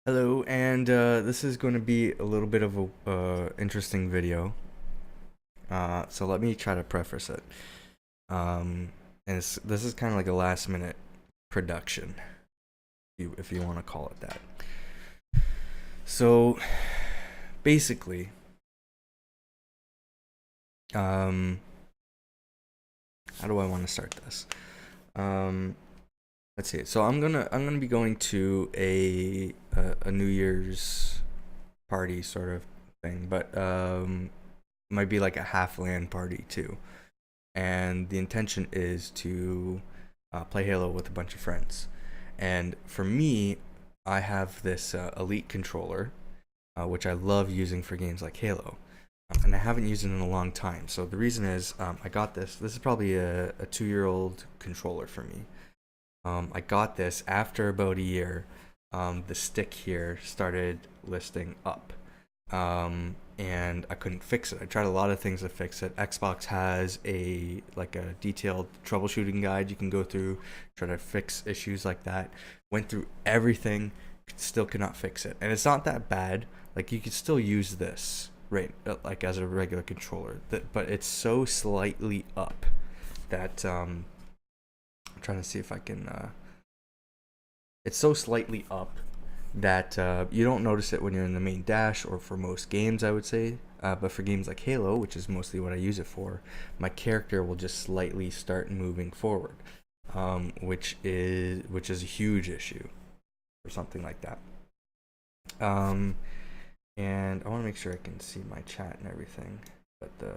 Hello, and this is going to be a little bit of a interesting video. So let me try to preface it. And this is kind of like a last minute production, if you want to call it that. So basically, um, how do I want to start this? Let's see. So I'm gonna be going to a New Year's party sort of thing, but might be like a half LAN party too. And the intention is to play Halo with a bunch of friends. And for me, I have this Elite controller, which I love using for games like Halo. And I haven't used it in a long time. So the reason is I got this. This is probably a 2-year-old controller for me. I got this after about a year. The stick here started listing up. And I couldn't fix it. I tried a lot of things to fix it. Xbox has a detailed troubleshooting guide you can go through, try to fix issues like that. Went through everything, still could not fix it. And it's not that bad. Like you could still use this, right? Like as a regular controller. But it's so slightly up that I'm trying to see if I can. It's so slightly up that you don't notice it when you're in the main dash or for most games, I would say. But for games like Halo, which is mostly what I use it for, my character will just slightly start moving forward, which is a huge issue or something like that. And I want to make sure I can see my chat and everything, but the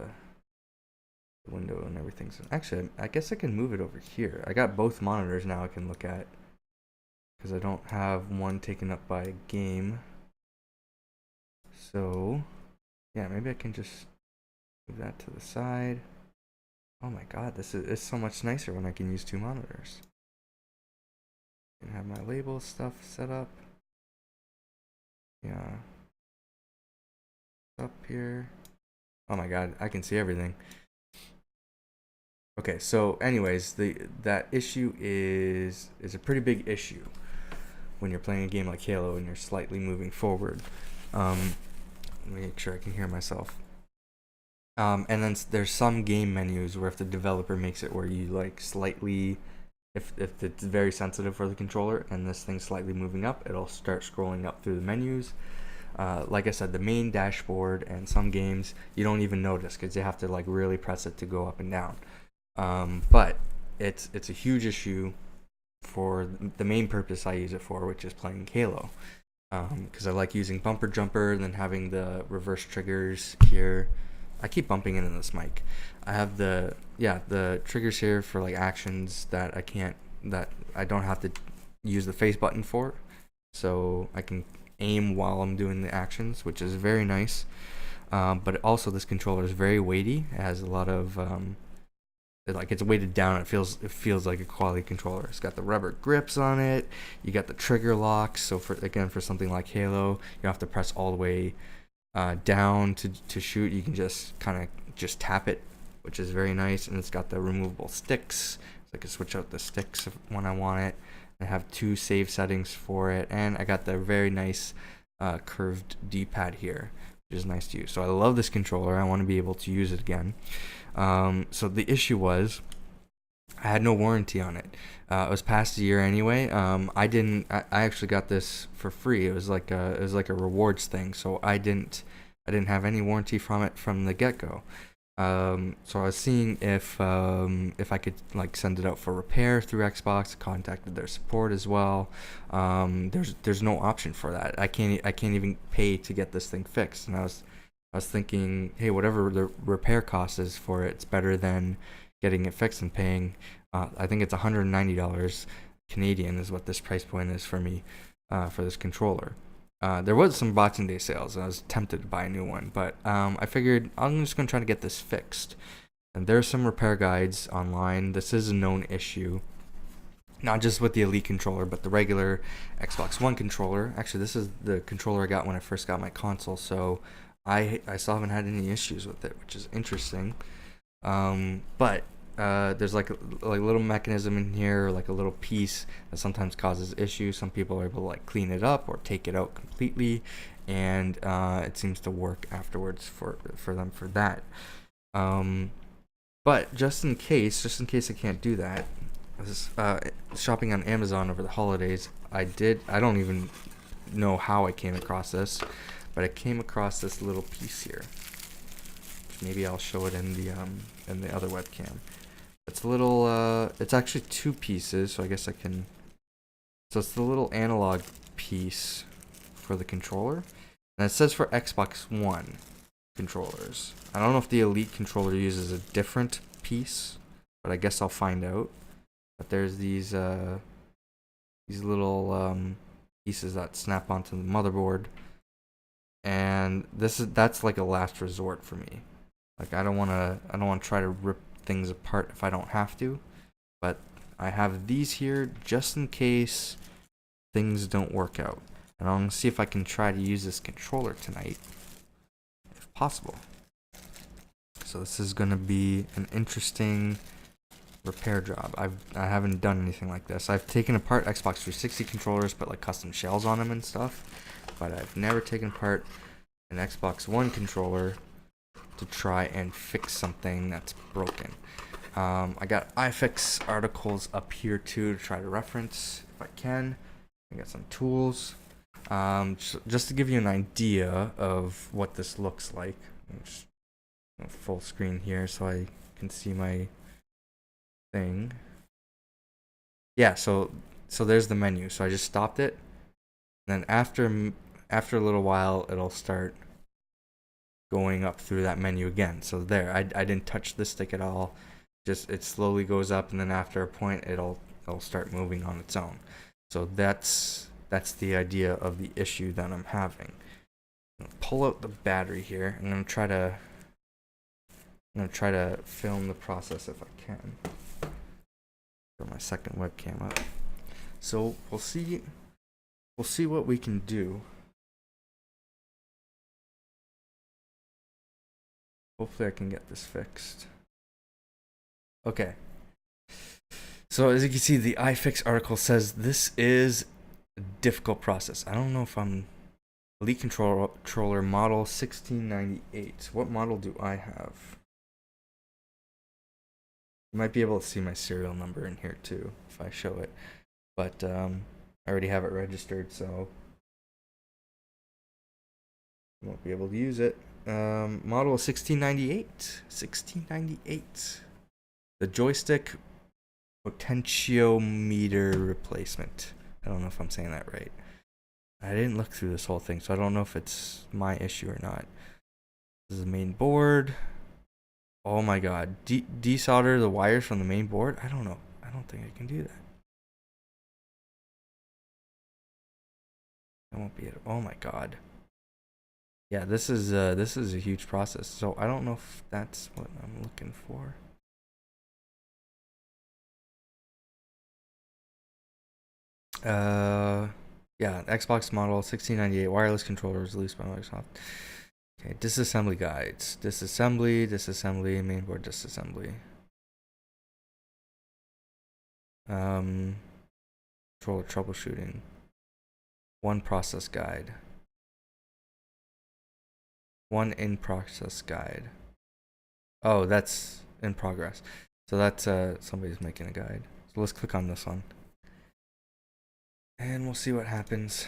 window and everything's actually. I guess I can move it over here. I got both monitors now I can look at, because I don't have one taken up by a game. So, yeah, maybe I can just move that to the side. Oh my god, this is so much nicer when I can use two monitors. I can have my label stuff set up. Yeah. Up here. Oh my god, I can see everything. Okay, so anyways, that issue is a pretty big issue when you're playing a game like Halo and you're slightly moving forward. Let me make sure I can hear myself. And then there's some game menus where if the developer makes it where you like slightly, if it's very sensitive for the controller and this thing's slightly moving up, it'll start scrolling up through the menus. Like I said, the main dashboard and some games you don't even notice because you have to like really press it to go up and down. But it's a huge issue for the main purpose I use it for, which is playing Halo. Because I like using bumper jumper and then having the reverse triggers here. I keep bumping into this mic. I have the triggers here for like actions that I don't have to use the face button for, so I can aim while I'm doing the actions, which is very nice. But also this controller is very weighty. It has a lot of it's weighted down. It feels like a quality controller. It's got the rubber grips on it. You got the trigger locks. So for something like Halo, you have to press all the way down to shoot. You can just kind of just tap it, which is very nice. And it's got the removable sticks, so I can switch out the sticks when I want it. I have 2 save settings for it, and I got the very nice curved D-pad here, which is nice to use. So I love this controller. I want to be able to use it again. So the issue was I had no warranty on it. It was past a year anyway. I actually got this for free. It was like a rewards thing. So I didn't have any warranty from it from the get go. So I was seeing if I could like send it out for repair through Xbox. Contacted their support as well. There's no option for that. I can't even pay to get this thing fixed. And I was thinking, hey, whatever the repair cost is for it, it's better than getting it fixed and paying. I think it's $190 Canadian is what this price point is for me for this controller. There was some Boxing Day sales. I was tempted to buy a new one, but I figured I'm just gonna try to get this fixed. And there's some repair guides online. This is a known issue, not just with the Elite controller, but the regular Xbox One controller. Actually, this is the controller I got when I first got my console, so I still haven't had any issues with it, which is interesting. But there's like a little mechanism in here, like a little piece that sometimes causes issues. Some people are able to like clean it up or take it out completely, and it seems to work afterwards for them for that. But just in case I can't do that, I was shopping on Amazon over the holidays. I don't even know how I came across this, but I came across this little piece here. Maybe I'll show it in the other webcam. It's a little. It's actually two pieces, so I guess I can. So it's the little analog piece for the controller, and it says for Xbox One controllers. I don't know if the Elite controller uses a different piece, but I guess I'll find out. But there's these little pieces that snap onto the motherboard, and that's like a last resort for me. Like I don't want to try to rip things apart if I don't have to, but I have these here just in case things don't work out. And I'm gonna see if I can try to use this controller tonight, if possible. So this is gonna be an interesting repair job. I haven't done anything like this. I've taken apart Xbox 360 controllers, put like custom shells on them and stuff, but I've never taken apart an Xbox One controller to try and fix something that's broken. I got iFix articles up here too to try to reference if I can. I got some tools. Just to give you an idea of what this looks like. Just full screen here so I can see my thing. Yeah, so there's the menu. So I just stopped it. And then after a little while, it'll start going up through that menu again. So there, I didn't touch the stick at all. Just it slowly goes up, and then after a point, it'll start moving on its own. So that's the idea of the issue that I'm having. I'm gonna pull out the battery here. I'm gonna try to film the process if I can. For my second webcam up. So we'll see what we can do. Hopefully I can get this fixed. Okay. So as you can see, the iFix article says this is a difficult process. I don't know if I'm Elite controller model 1698. What model do I have? You might be able to see my serial number in here too if I show it, but I already have it registered, so I won't be able to use it. Model 1698. 1698. The joystick potentiometer replacement. I don't know if I'm saying that right. I didn't look through this whole thing, so I don't know if it's my issue or not. This is the main board. Oh my god. Desolder the wires from the main board? I don't know. I don't think I can do that. That won't be it. Oh my god. Yeah, this is a huge process. So I don't know if that's what I'm looking for. Yeah, Xbox model 1698 wireless controllers released by Microsoft. Okay, disassembly guides. Disassembly, mainboard disassembly. Controller troubleshooting. One process guide. One in process guide. Oh, that's in progress. So that's somebody's making a guide. So let's click on this one. And we'll see what happens.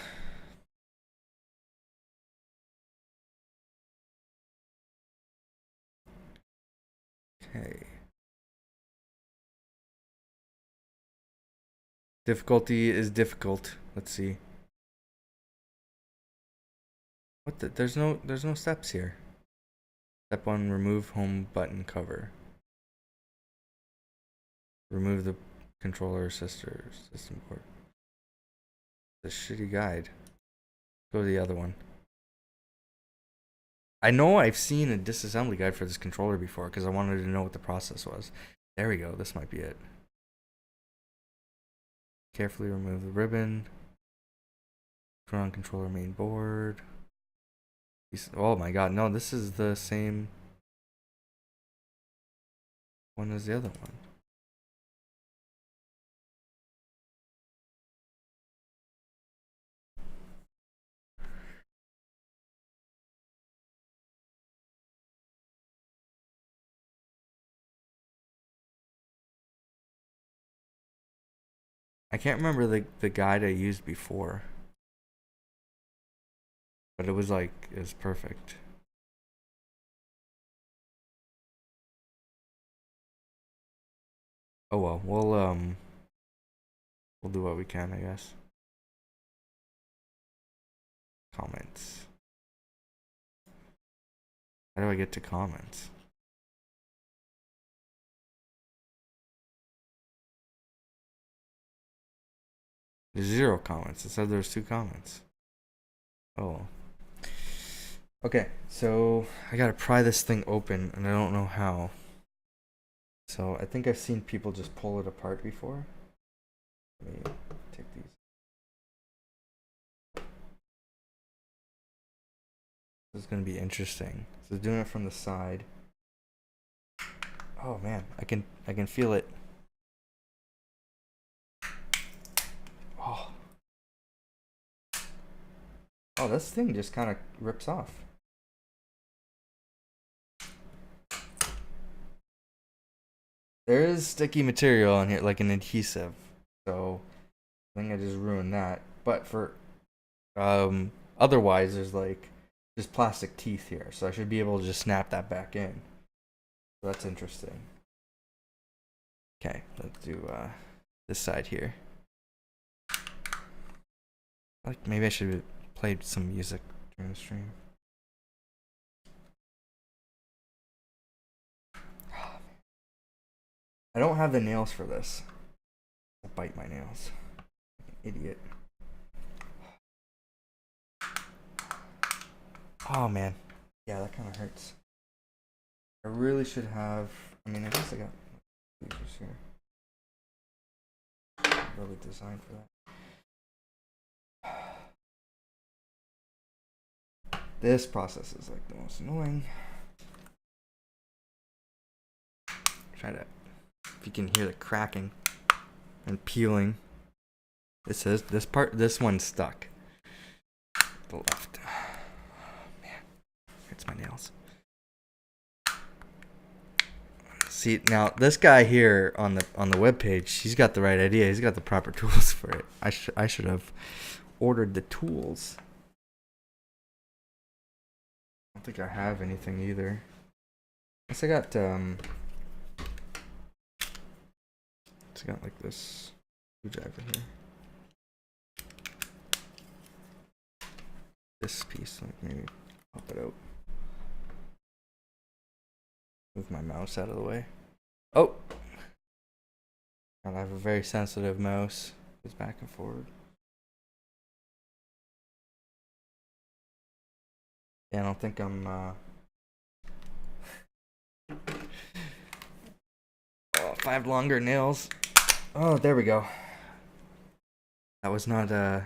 Okay. Difficulty is difficult. Let's see. What the? There's no steps here. Step 1, remove home button cover. Remove the controller system board. The shitty guide. Go to the other one. I know I've seen a disassembly guide for this controller before because I wanted to know what the process was. There we go. This might be it. Carefully remove the ribbon. Turn on controller main board. Oh my god, no, this is the same one as the other one. I can't remember the guide I used before, but it was perfect. Oh well, we'll do what we can, I guess. Comments. How do I get to comments? There's 0 comments. It said there's 2 comments. Oh. Okay, so I gotta pry this thing open, and I don't know how. So I think I've seen people just pull it apart before. Let me take these. This is gonna be interesting. So doing it from the side. Oh man, I can feel it. Oh. Oh, this thing just kind of rips off. There is sticky material on here, like an adhesive. So I think I just ruined that. But for otherwise, there's like just plastic teeth here, so I should be able to just snap that back in. So that's interesting. Okay, let's do this side here. Like maybe I should have played some music during the stream. I don't have the nails for this. I'll bite my nails. Idiot. Oh man. Yeah, that kind of hurts. I really should have. I mean, I guess I got features here. Really designed for that. This process is like the most annoying. Try to. If you can hear the cracking and peeling. It says this one's stuck. The left. Oh, man, hurts my nails. See now, this guy here on the webpage, he's got the right idea. He's got the proper tools for it. I should have ordered the tools. I don't think I have anything either. Guess I got it's got like this screwdriver here. This piece, like maybe pop it out. Move my mouse out of the way. Oh! I have a very sensitive mouse. Goes back and forward. Yeah, I don't think I'm oh, 5 longer nails. Oh, there we go. That was not yeah,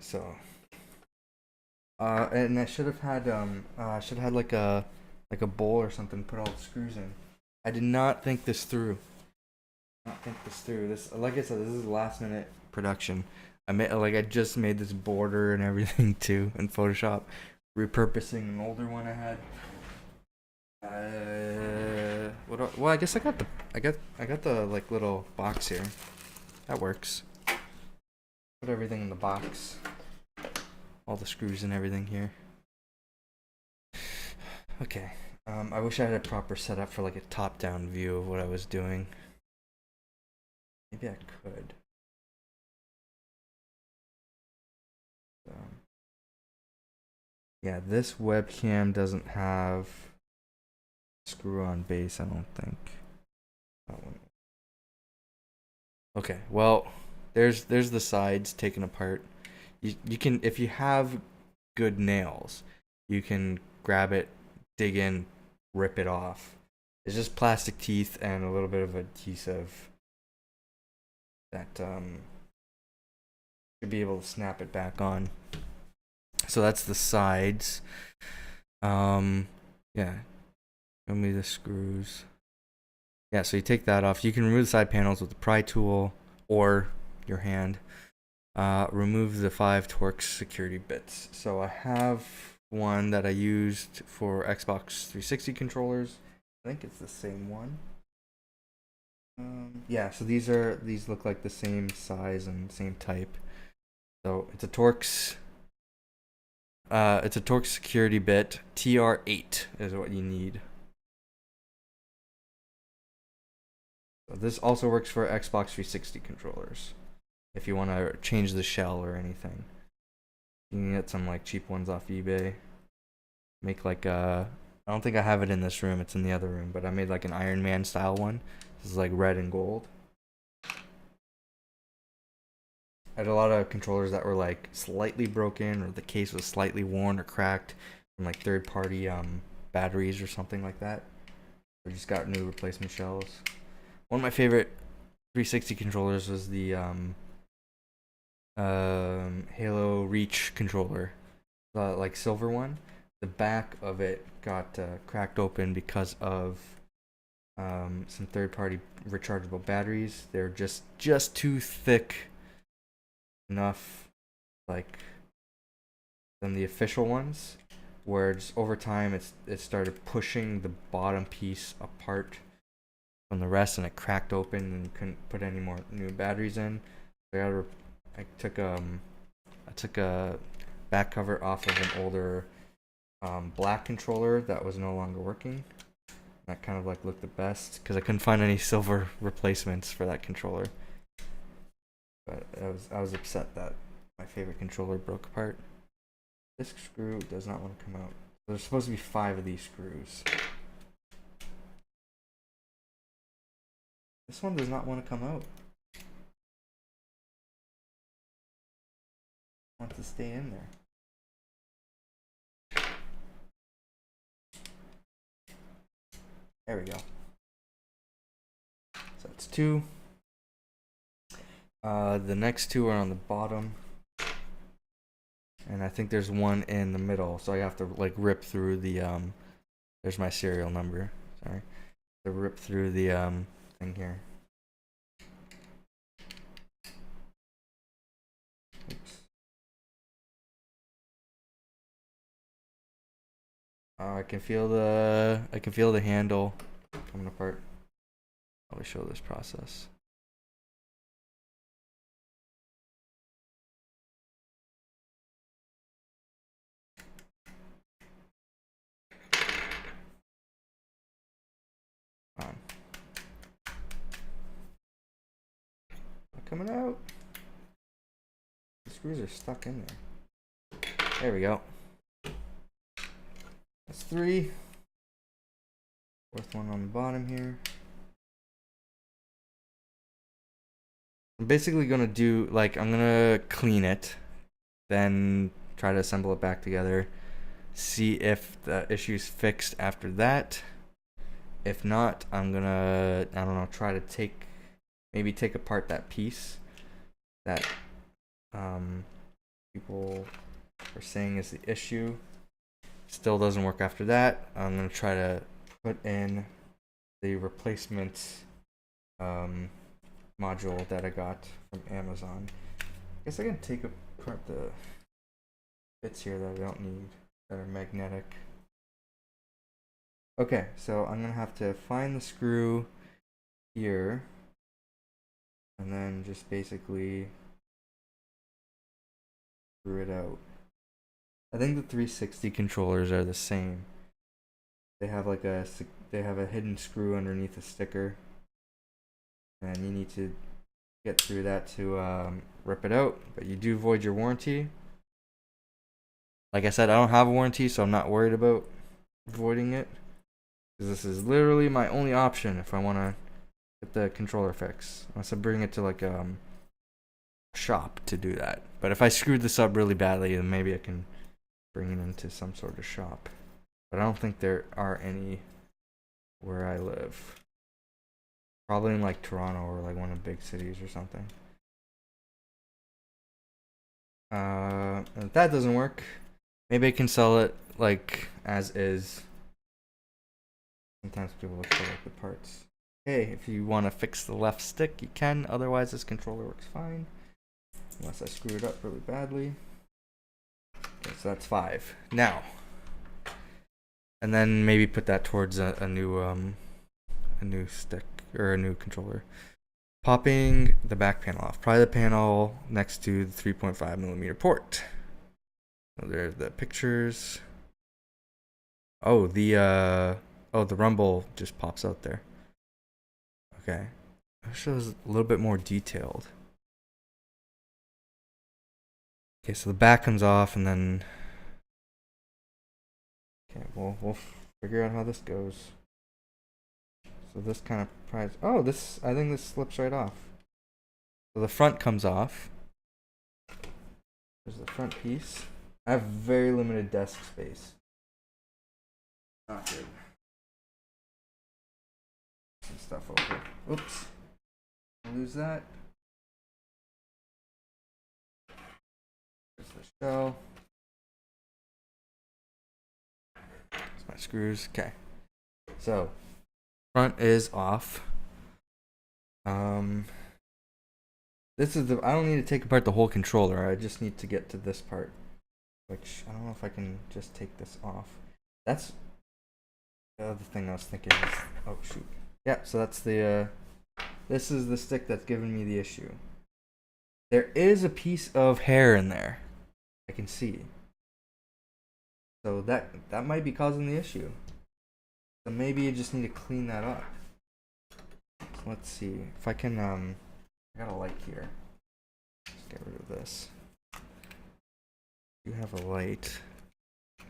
so and I should have had like a bowl or something to put all the screws in. I did not think this through. This, like I said, this is last minute production. I just made this border and everything too in Photoshop, repurposing an older one I had. Well, I guess I got the like little box here. That works. Put everything in the box. All the screws and everything here. Okay. I wish I had a proper setup for like a top-down view of what I was doing. Maybe I could. Yeah, this webcam doesn't have screw-on base, I don't think. That one. Okay, well, there's the sides taken apart. You can, if you have good nails, you can grab it, dig in, rip it off. It's just plastic teeth and a little bit of adhesive that should be able to snap it back on. So that's the sides. Yeah. Show me the screws. Yeah, so you take that off. You can remove the side panels with the pry tool or your hand. Remove the 5 Torx security bits. So I have one that I used for Xbox 360 controllers. I think it's the same one. Yeah, so these look like the same size and same type. So it's a Torx security bit. TR8 is what you need. So this also works for Xbox 360 controllers. If you want to change the shell or anything, you can get some like cheap ones off eBay. Make like a, I don't think I have it in this room. It's in the other room, but I made like an Iron Man style one. This is like red and gold. I had a lot of controllers that were like slightly broken, or the case was slightly worn or cracked from like third party batteries or something like that. I just got new replacement shells. One of my favorite 360 controllers was the Halo Reach controller, the like silver one. The back of it got cracked open because of some third-party rechargeable batteries. They're just too thick enough, like, than the official ones, where just over time it started pushing the bottom piece apart from the rest, and it cracked open and couldn't put any more new batteries in. So I took a back cover off of an older black controller that was no longer working. That kind of like looked the best because I couldn't find any silver replacements for that controller. But I was upset that my favorite controller broke apart. This screw does not want to come out. There's supposed to be 5 of these screws. This one does not want to come out. It wants to stay in there. There we go. So it's 2. The next 2 are on the bottom. And I think there's one in the middle, so I have to like rip through the there's my serial number. Sorry. To rip through the thing here. Oops. I can feel the handle coming apart. I'll show this process. Coming out. The screws are stuck in there. There we go. That's 3. 4th one on the bottom here. I'm basically gonna do like I'm gonna clean it, then try to assemble it back together. See if the issue's fixed after that. If not, I'm gonna, I don't know, try to maybe take apart that piece that people are saying is the issue. Still doesn't work after that. I'm gonna try to put in the replacement module that I got from Amazon. I guess I can take apart the bits here that I don't need, that are magnetic. Okay, so I'm gonna have to find the screw here and then just basically screw it out. I think the 360 controllers are the same. They have like a hidden screw underneath a sticker, and you need to get through that to rip it out. But you do void your warranty. Like I said, I don't have a warranty, so I'm not worried about voiding it, because this is literally my only option if I want to get the controller fixed, unless I bring it to like a shop to do that. But if I screwed this up really badly, then maybe I can bring it into some sort of shop. But I don't think there are any where I live. Probably in like Toronto or like one of the big cities or something. If that doesn't work, maybe I can sell it like as is. Sometimes people look for like the parts. Hey, if you want to fix the left stick, you can. Otherwise, this controller works fine. Unless I screw it up really badly. Okay, so that's 5. Now, and then maybe put that towards a new stick or a new controller. Popping the back panel off. Pry the panel next to the 3.5mm port. So there's the pictures. Oh, the rumble just pops out there. Okay. That shows a little bit more detailed. Okay, so the back comes off and then okay, we'll figure out how this goes. So this kind of pries. Oh, I think this slips right off. So the front comes off. There's the front piece. I have very limited desk space. Not good. Some stuff over. Oops. Lose that. There's the shell. There's my screws. Okay. So front is off. This is I don't need to take apart the whole controller. I just need to get to this part, which I don't know if I can just take this off. That's the other thing I was thinking is, oh shoot. Yeah, so that's the this is the stick that's giving me the issue. There is a piece of hair in there. I can see. So that might be causing the issue. So maybe you just need to clean that up. So let's see if I can I got a light here. Let's get rid of this. You have a light.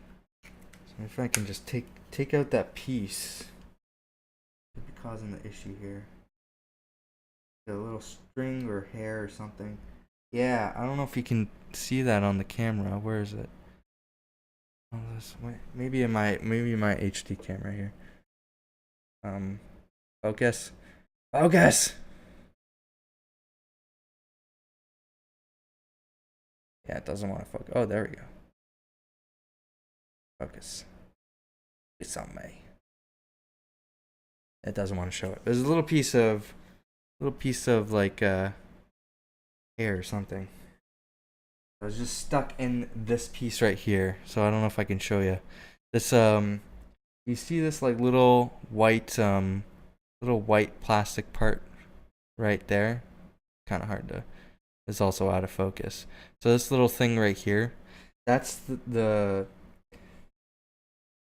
So if I can just take out that piece, could be causing the issue here. A little string or hair or something. Yeah, I don't know if you can see that on the camera. Where is it? Oh, this maybe in my HD camera here. Focus. Focus. Yeah, it doesn't want to focus. Oh, there we go. Focus. It's on me. It doesn't want to show it. There's a little piece of like hair or something. I was just stuck in this piece right here, so I don't know if I can show you. This you see this like little white plastic part right there? Kind of hard to. It's also out of focus. So this little thing right here, that's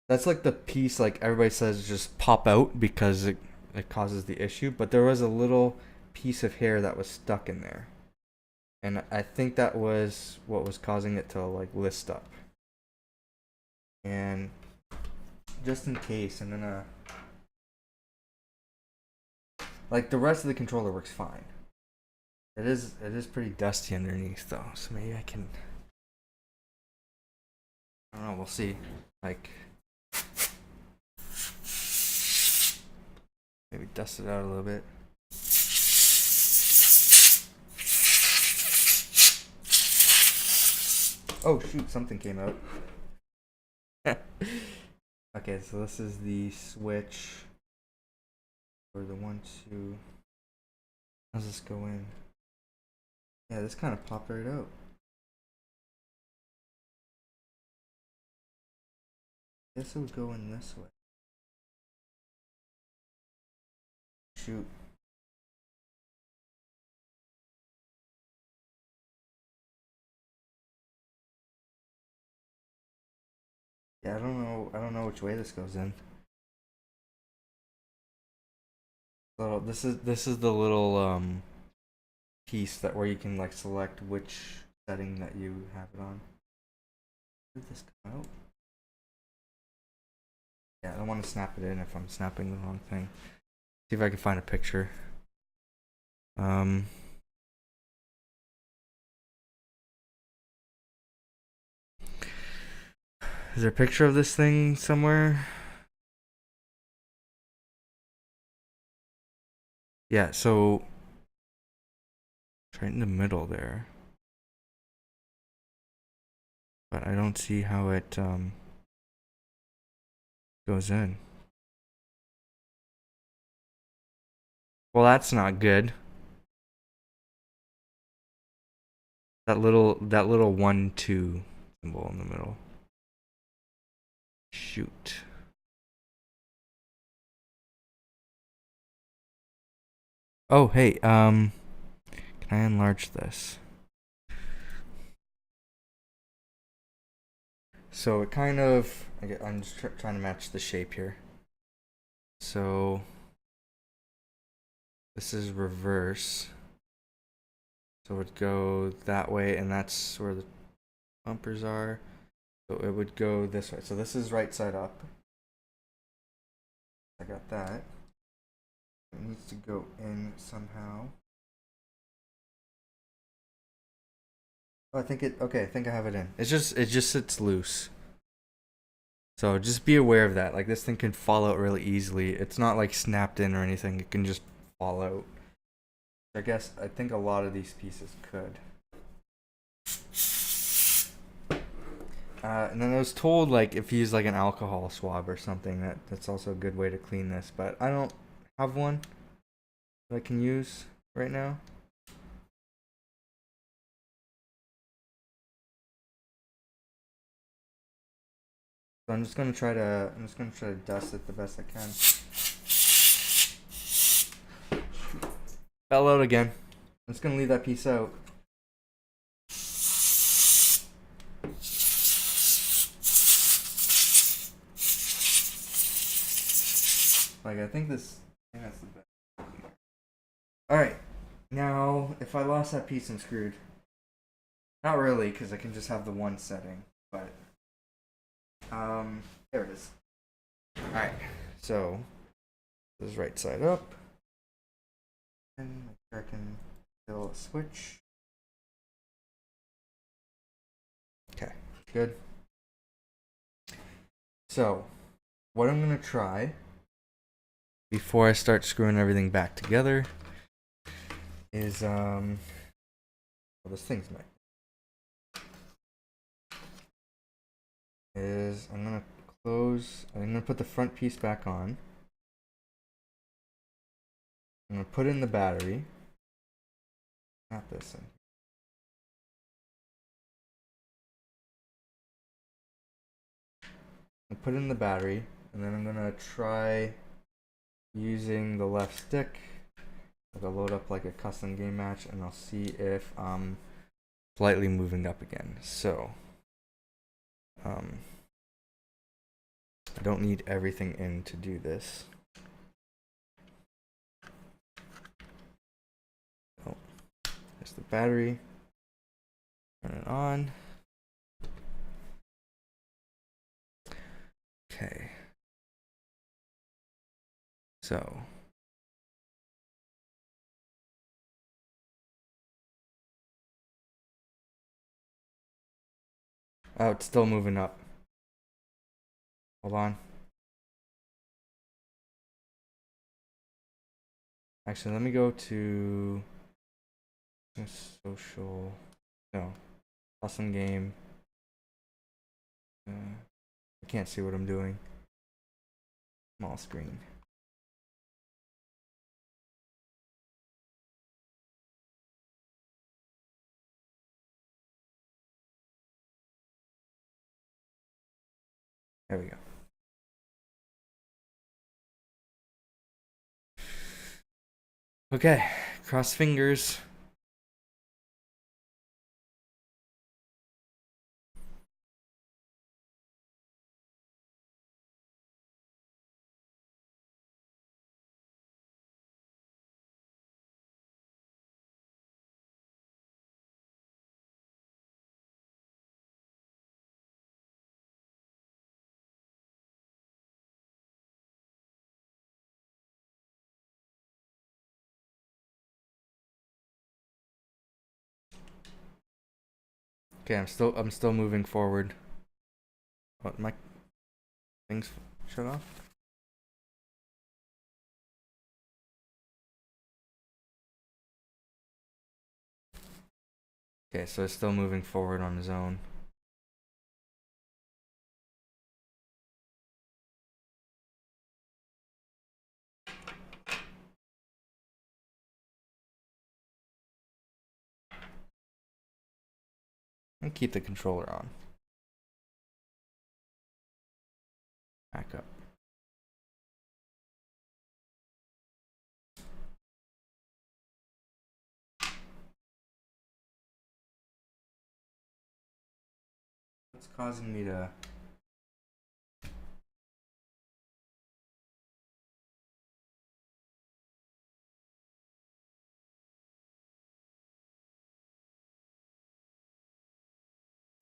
that's like the piece like everybody says just pop out because it causes the issue, but there was a little piece of hair that was stuck in there. And I think that was what was causing it to like list up. And just in case, I'm gonna like the rest of the controller works fine. It is pretty dusty underneath though, so maybe I can. I don't know. We'll see. Like maybe dust it out a little bit. Oh shoot! Something came out. Okay, so this is the switch for the 1, 2. How's this go in? Yeah, this kind of popped right out. Guess it would go in this way. Shoot. Yeah, I don't know which way this goes in. So this is the little piece that where you can like select which setting that you have it on. Where did this come out? Yeah, I don't want to snap it in if I'm snapping the wrong thing. See if I can find a picture. Is there a picture of this thing somewhere? Yeah, so it's right in the middle there. But I don't see how it goes in. Well, that's not good. That little 1, 2 symbol in the middle. Shoot. Oh, hey, can I enlarge this? So it kind of, I'm just trying to match the shape here. So this is reverse. So it would go that way, and that's where the bumpers are. So it would go this way. So this is right side up. I got that. It needs to go in somehow. Oh, I think it. Okay, I think I have it in. It just sits loose. So just be aware of that. Like this thing can fall out really easily. It's not like snapped in or anything. It can just fall out. I think a lot of these pieces could. And then I was told like if you use like an alcohol swab or something that's also a good way to clean this. But I don't have one that I can use right now. So I'm just gonna try to dust it the best I can. Fell out again. I'm just gonna leave that piece out. Like I think that's the best. All right. Now, if I lost that piece, I'm screwed. Not really, because I can just have the one setting. But there it is. All right. So this is right side up, and I can fill a switch. Okay, good. So, what I'm gonna try before I start screwing everything back together is well, this thing's my is I'm gonna put the front piece back on. I'm gonna put in the battery. Not this thing. I put in the battery, and then I'm gonna try using the left stick. I'll load up like a custom game match, and I'll see if I'm slightly moving up again. So, I don't need everything in to do this. Oh, there's the battery. Turn it on. Okay. So. Oh, it's still moving up. Hold on. Actually, let me go to social. No. Custom game. I can't see what I'm doing. Small screen. There we go. Okay, cross fingers. Okay, I'm still moving forward. What, my things shut off? Okay, so it's still moving forward on his own. And keep the controller on. Back up. What's causing me to...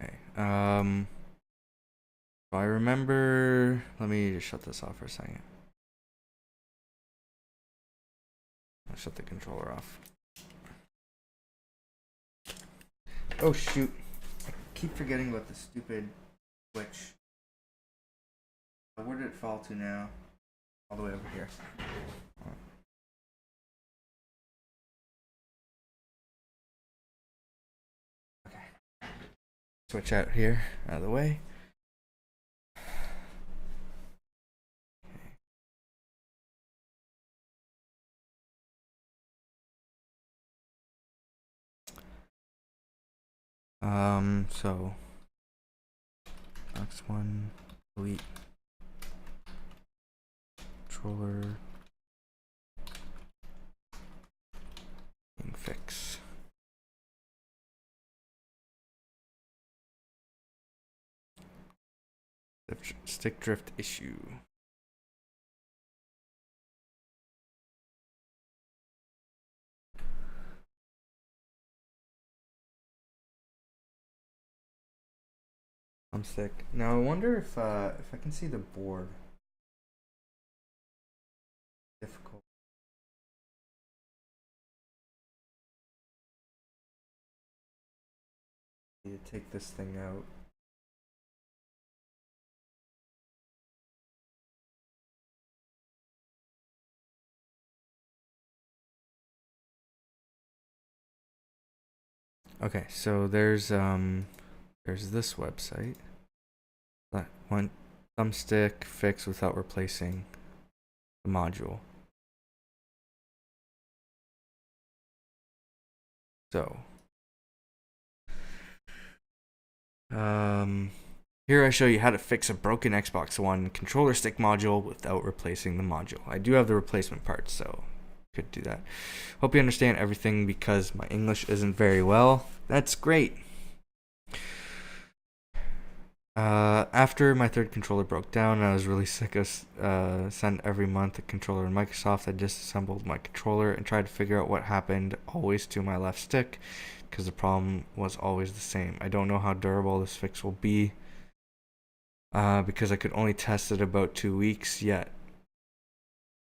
Okay. If I remember... Let me just shut this off for a second. I'll shut the controller off. Oh, shoot. I keep forgetting about the stupid switch. Where did it fall to now? All the way over here. Okay. Switch out here, out of the way. So next one, delete controller and fix. Stick drift issue. I'm sick. Now I wonder if I can see the board. Difficult. Need to take this thing out. Okay, so there's this website. That one, thumbstick fix without replacing the module. So here I show you how to fix a broken Xbox One controller stick module without replacing the module. I do have the replacement parts, so could do that. Hope you understand everything because my English isn't very well. That's great. After my third controller broke down, I was really sick of send every month a controller in Microsoft. I disassembled my controller and tried to figure out what happened always to my left stick because the problem was always the same. I don't know how durable this fix will be because I could only test it about 2 weeks yet.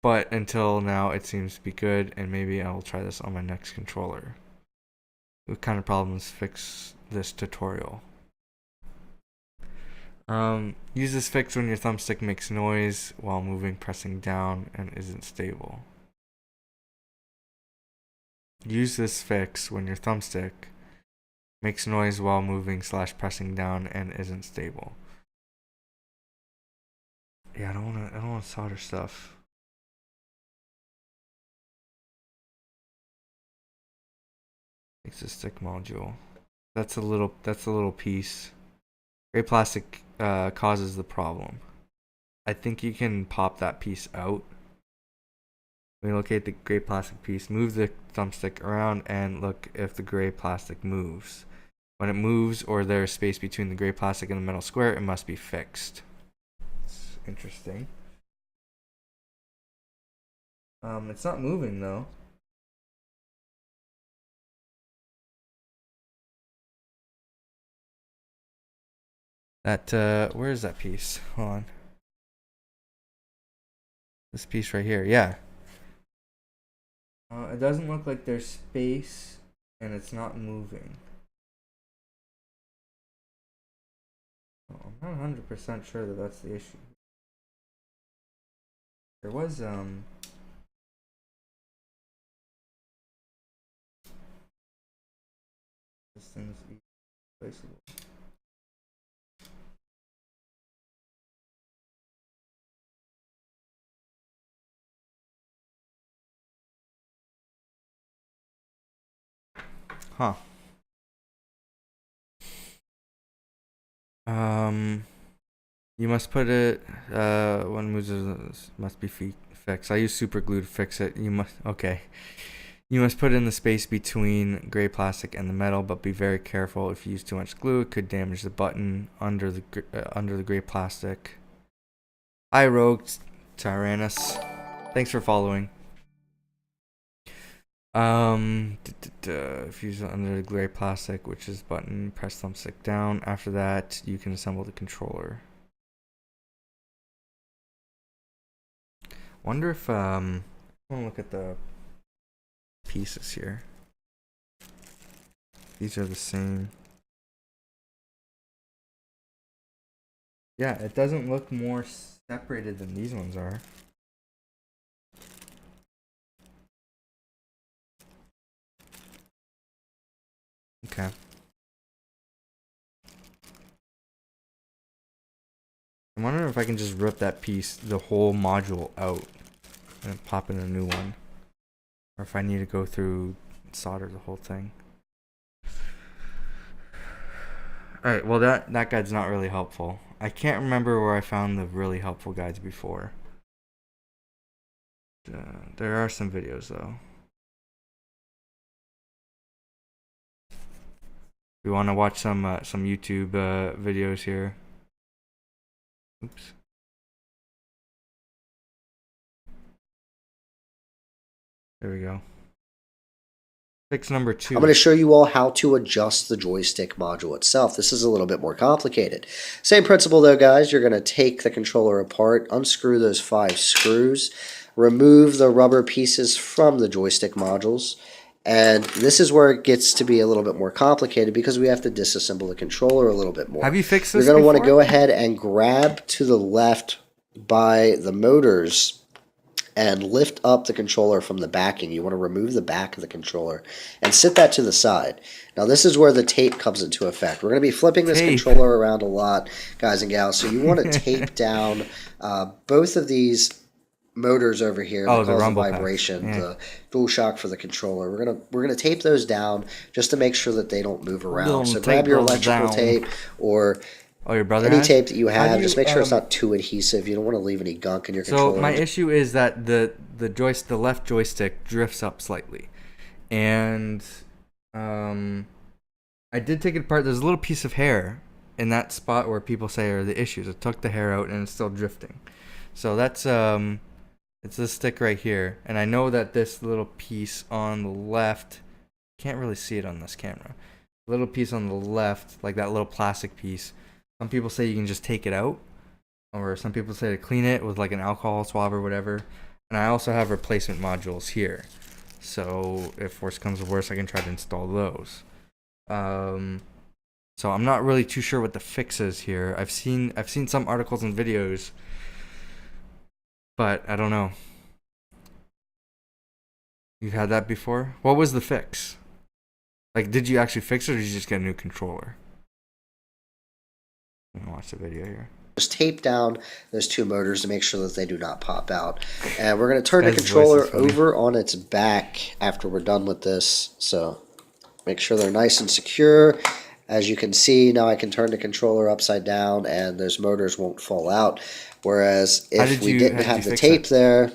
But until now, it seems to be good, and maybe I will try this on my next controller. What kind of problems fix this tutorial? Use this fix when your thumbstick makes noise while moving, pressing down, and isn't stable. Use this fix when your thumbstick makes noise while moving / pressing down and isn't stable. Yeah, I don't wanna solder stuff. It's a stick module. That's a little piece. Gray plastic causes the problem. I think you can pop that piece out. Relocate the gray plastic piece, move the thumbstick around, and look if the gray plastic moves. When it moves or there's space between the gray plastic and the metal square, it must be fixed. It's interesting. It's not moving though. That where is that piece? Hold on. This piece right here, yeah. It doesn't look like there's space, and it's not moving. Oh, I'm not 100% sure that that's the issue. There was this thing's replaceable. Huh. You must put it when moves must be fixed. I use super glue to fix it. You must okay. You must put in the space between gray plastic and the metal, but be very careful. If you use too much glue, it could damage the button under the gray plastic. Hi, Rogue Tyrannus. Thanks for following. If you use it under the gray plastic, which is button, press thumbstick down. After that, you can assemble the controller. Wonder if I want to look at the pieces here. These are the same. Yeah, it doesn't look more separated than these ones are. Okay. I'm wondering if I can just rip that piece, the whole module out, and pop in a new one. Or if I need to go through and solder the whole thing. Alright, well that guide's not really helpful. I can't remember where I found the really helpful guides before. There are some videos though. We want to watch some YouTube videos here. Oops. There we go. Fix number 2. I'm going to show you all how to adjust the joystick module itself. This is a little bit more complicated. Same principle though, guys. You're going to take the controller apart, unscrew those 5 screws, remove the rubber pieces from the joystick modules, and this is where it gets to be a little bit more complicated because we have to disassemble the controller a little bit more. Have you fixed this You're going to want before? to go ahead and grab to the left by the motors and lift up the controller from the backing. You want to remove the back of the controller and sit that to the side. Now this is where the tape comes into effect. We're going to be flipping this controller around a lot, guys and gals, so you want to tape down both of these motors over here that cause the vibration, the dual shock for the controller. We're gonna tape those down just to make sure that they don't move around. So grab your electrical tape or your brother any tape that you have. Just make sure it's not too adhesive. You don't want to leave any gunk in your controller. So my issue is that the left joystick drifts up slightly, and I did take it apart. There's a little piece of hair in that spot where people say are the issues. I took the hair out and it's still drifting. So that's it's this stick right here, and I know that this little piece on the left, can't really see it on this camera. Little piece on the left, like that little plastic piece. Some people say you can just take it out, or some people say to clean it with like an alcohol swab or whatever. And I also have replacement modules here, so if worse comes to worse, I can try to install those. So I'm not really too sure what the fix is here. I've seen some articles and videos, but I don't know. You've had that before? What was the fix? Like, did you actually fix it, or did you just get a new controller? I'm gonna watch the video here. Just tape down those 2 motors to make sure that they do not pop out. And we're going to turn the controller over on its back after we're done with this. So make sure they're nice and secure. As you can see, now I can turn the controller upside down and those motors won't fall out. Whereas if we didn't have the tape there,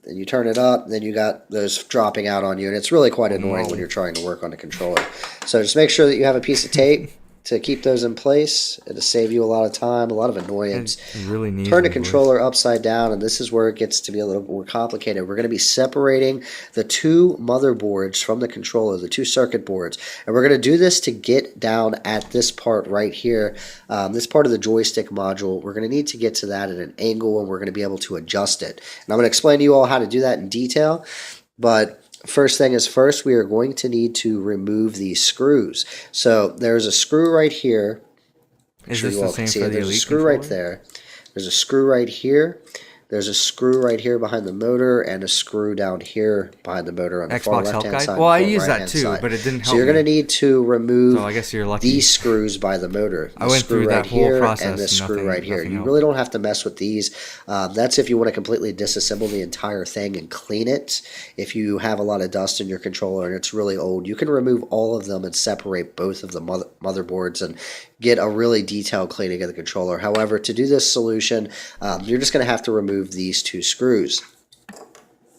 then you turn it up, then you got those dropping out on you. And it's really quite annoying when you're trying to work on the controller. So just make sure that you have a piece of tape to keep those in place. It'll save you a lot of time, a lot of annoyance. Really neat. Turn the controller upside down, and this is where it gets to be a little more complicated. We're going to be separating the 2 motherboards from the controller, the 2 circuit boards. And we're going to do this to get down at this part right here, this part of the joystick module. We're going to need to get to that at an angle, and we're going to be able to adjust it. And I'm going to explain to you all how to do that in detail, but first thing is first, we are going to need to remove these screws. So there's a screw right here. Is this the same for the There's a screw right there. There's a screw right here. There's a screw right here behind the motor and a screw down here behind the motor on the far left-hand side. Well, I use that too, but it didn't help. So you're going to need to remove I guess you're lucky. These screws by the motor. I went through that whole process and this screw right here. You really don't have to mess with these. That's if you want to completely disassemble the entire thing and clean it. If you have a lot of dust in your controller and it's really old, you can remove all of them and separate both of the motherboards and get a really detailed cleaning of the controller. However, to do this solution, you're just going to have to remove these 2 screws.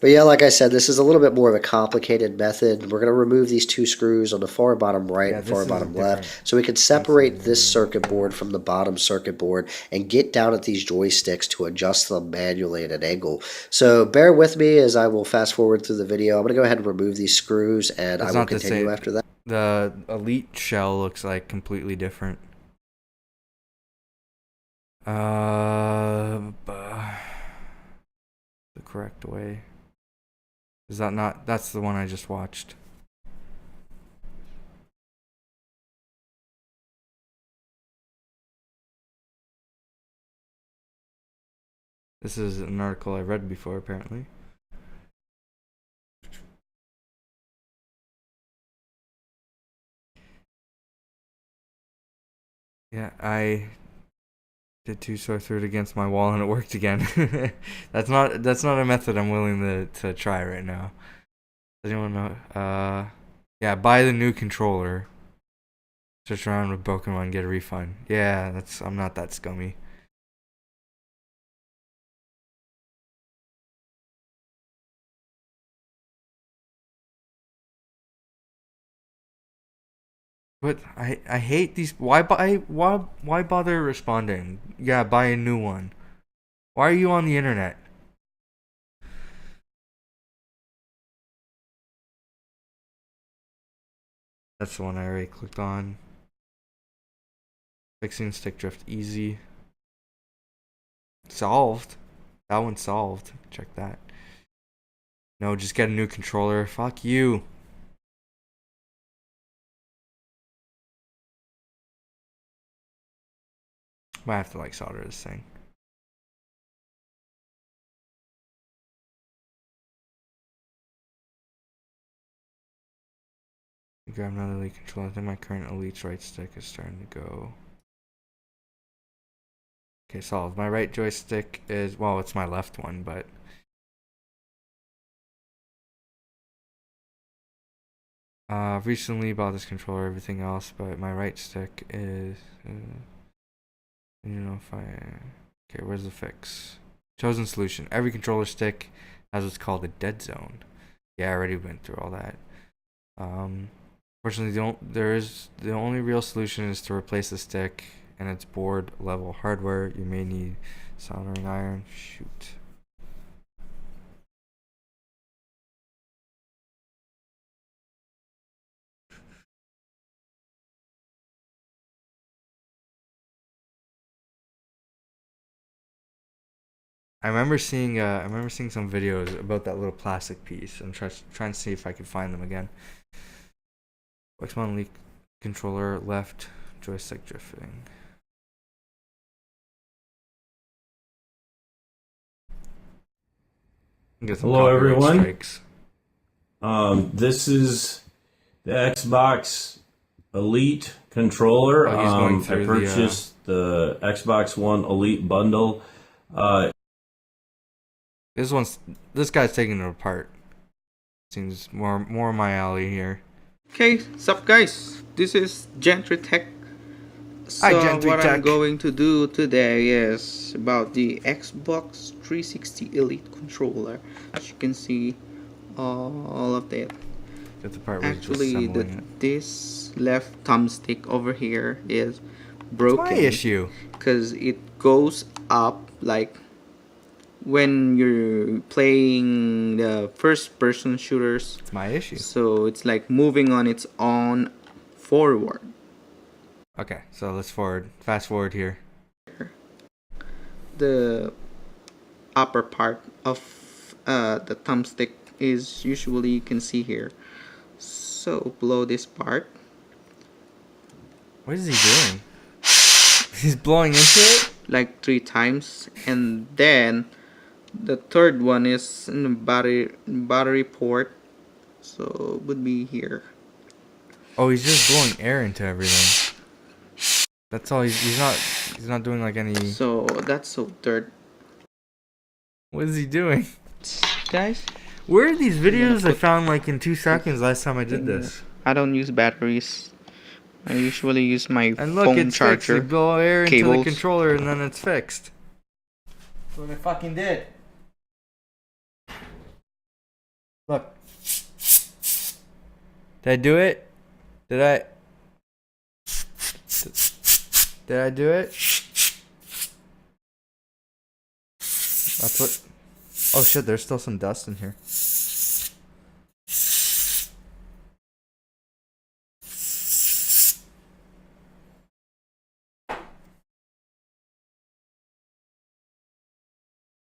But yeah, like I said, this is a little bit more of a complicated method. We're going to remove these two screws on the far bottom right Yeah, and this far is a bottom different left, so we can separate this circuit board from the bottom circuit board and get down at these joysticks to adjust them manually at an angle. So bear with me as I will fast forward through the video. I'm going to go ahead and remove these screws, and I That's will not the continue same. after that. The Elite shell looks like completely different. The correct way. Is that not? That's the one I just watched. This is an article I read before, apparently. Yeah, I did too, so I threw it against my wall and it worked again. That's not a method I'm willing to try right now. Does anyone know? Yeah, buy the new controller. Search around with broken one, get a refund. Yeah, I'm not that scummy. But I hate these. Why bother responding? Yeah, buy a new one. Why are you on the internet? That's the one I already clicked on. Fixing stick drift easy. Solved. That one's solved. Check that. No, just get a new controller. Fuck you. Might have to like solder this thing. Grab another Elite controller. I think my current Elite's right stick is starting to go. Okay, solved. My right joystick is, well, it's my left one, but recently bought this controller, everything else, but my right stick is, you know, if I, okay, where's the fix? Chosen solution. Every controller stick has what's called a dead zone. Yeah, I already went through all that. Fortunately, the only real solution is to replace the stick and its board level hardware. You may need soldering iron. Shoot. I remember seeing some videos about that little plastic piece. I'm trying to see if I can find them again. Xbox Elite controller left joystick drifting. Hello, everyone. This is the Xbox Elite controller. Oh, I purchased the Xbox One Elite bundle. This guy's taking it apart. Seems more my alley here. Okay, sup guys? This is Gentry Tech. So Hi, Gentry what Tech. I'm going to do today is about the Xbox 360 Elite controller. As you can see, all of that. That's the part where Actually, this left thumbstick over here is broken. It's my issue. Because it goes up like when you're playing the first-person shooters. It's my issue. So it's like moving on its own forward. Okay, so let's fast forward here. The upper part of the thumbstick is usually, you can see here. So below this part. What is he doing? He's blowing into it? Like 3 times. And then the third one is in the battery port. So it would be here. Oh, he's just blowing air into everything. That's all. He's not doing like any. So that's so third. What is he doing? Guys, Where are these videos I found like in 2 seconds last time I did this? I don't use batteries. I usually use my And look, phone it's charger. fixed. You blow air into the cables. controller and then it's fixed. That's what I fucking did. Look. Did I do it? Did I do it? That's what. Oh shit, there's still some dust in here.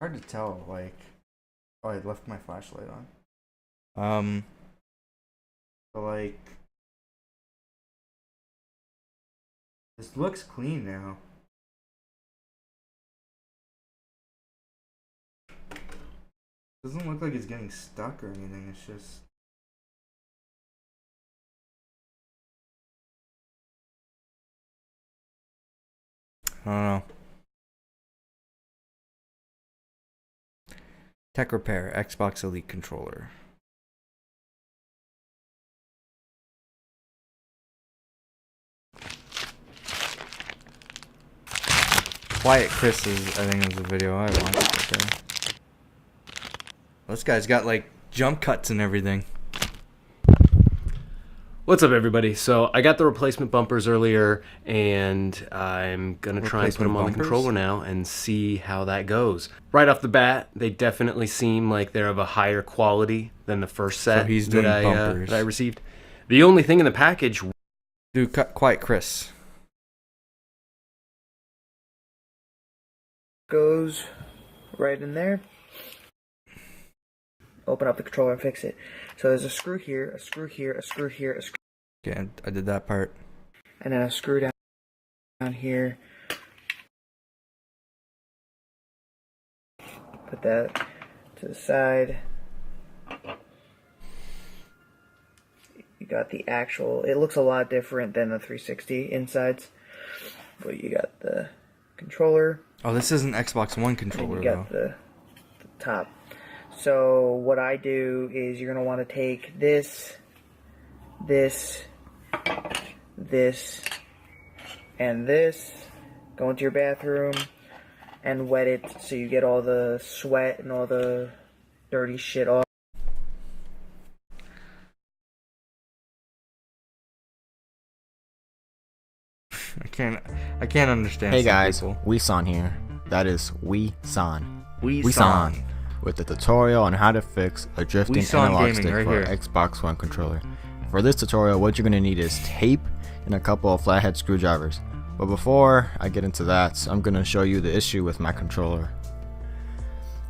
Hard to tell, like. Oh, I left my flashlight on. But like. This looks clean now. Doesn't look like it's getting stuck or anything, it's just... I don't know. Tech repair, Xbox Elite controller. Quiet Chris is, I think, is the video I watched. Okay. This guy's got like jump cuts and everything. What's up, everybody? So I got the replacement bumpers earlier, and I'm gonna try and put them on the controller now and see how that goes. Right off the bat, they definitely seem like they're of a higher quality than the first set that I received. The only thing in the package... Dude, Quiet Chris. Goes right in there. Open up the controller and fix it. So there's a screw here, a screw here, a screw here, a screw. Yeah, I did that part. And then a screw down here. Put that to the side. You got the actual, it looks a lot different than the 360 insides. But you got the controller. Oh, this is an Xbox One controller, and you got the top. So what I do is you're going to want to take this, and this, go into your bathroom, and wet it so you get all the sweat and all the dirty shit off. I can't understand. Hey guys, people. Weeson here. That is Weeson. Weeson. With the tutorial on how to fix a drifting Weeson analog Gaming stick right for here. Xbox One controller. For this tutorial, what you're going to need is tape and a couple of flathead screwdrivers. But before I get into that, I'm going to show you the issue with my controller.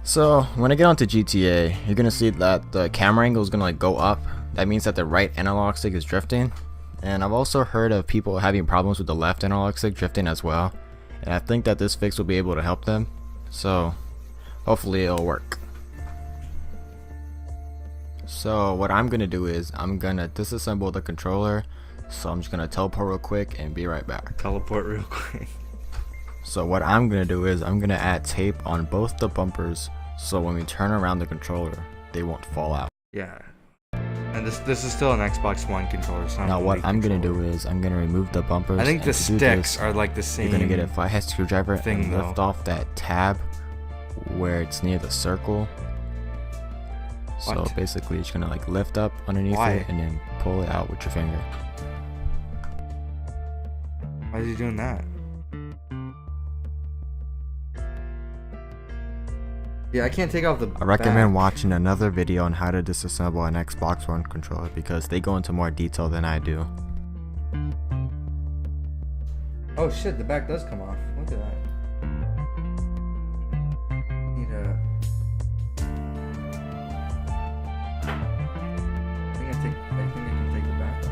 So when I get onto GTA, you're going to see that the camera angle is going to go up. That means that the right analog stick is drifting. And I've also heard of people having problems with the left analog stick drifting as well. And I think that this fix will be able to help them. So hopefully it'll work. So what I'm gonna do is I'm gonna disassemble the controller. So I'm just gonna teleport real quick and be right back. Teleport real quick. So what I'm gonna do is I'm gonna add tape on both the bumpers, so when we turn around the controller, they won't fall out. Yeah. And this is still an Xbox One controller. So Now what I'm gonna do is I'm gonna remove the bumpers. I think and the to do sticks this, are like the same. You're gonna get a flathead screwdriver thing, and lift off that tab where it's near the circle. So What? basically, you're just gonna like lift up underneath Why? it and then pull it out with your finger. Why is he doing that? Yeah, I can't take off the. I recommend back. watching another video on how to disassemble an Xbox One controller because they go into more detail than I do. Oh shit, the back does come off. Look at that. Need a. I think I can take the back off.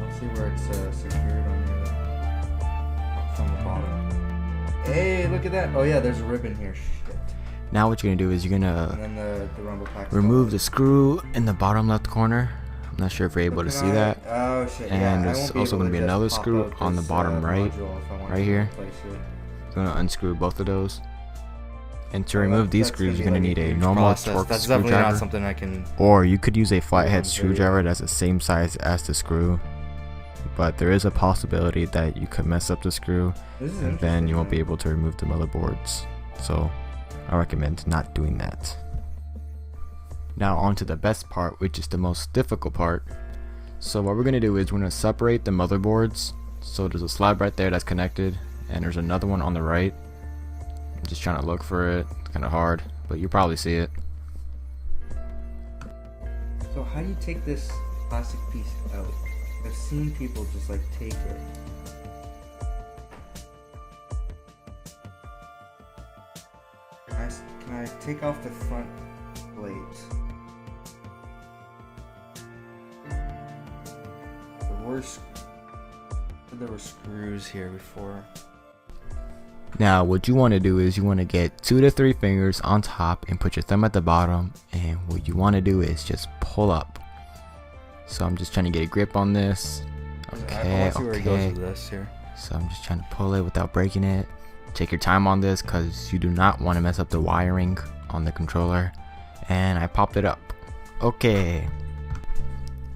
Let's see where it's secured on from the bottom. Hey, look at that. Oh yeah, there's a ribbon here. Shit. Now what you're gonna do is you're And gonna then the rumble pack. remove the screw in the bottom left corner. I'm not sure if you're able to see that. Oh shit. And yeah, I there's won't be also able gonna be just another pop screw out on the this, bottom right, module if I want right to here. replace it. You're gonna unscrew both of those. And to Oh, remove these that's screws, be you're gonna like need a huge normal process. torque That's definitely not screwdriver. something I can. Or you could use a flathead video. screwdriver that's the same size as the screw. But there is a possibility that you could mess up the screw This is and then you won't be interesting, able to remove the motherboards. so I recommend not doing that. Now on to the best part, which is the most difficult part. So what we're going to do is we're going to separate the motherboards. So there's a slab right there that's connected, and there's another one on the right. I'm just trying to look for it. It's kind of hard, but you probably see it. So how do you take this plastic piece out? I've seen people just like take it. Can I take off the front plates? There were screws here before. Now what you want to do is you want to get 2 to 3 fingers on top and put your thumb at the bottom, and what you want to do is just pull up. So I'm just trying to get a grip on this. Okay, I see where it goes with this here. So I'm just trying to pull it without breaking it. Take your time on this because you do not want to mess up the wiring on the controller. And I popped it up. Okay.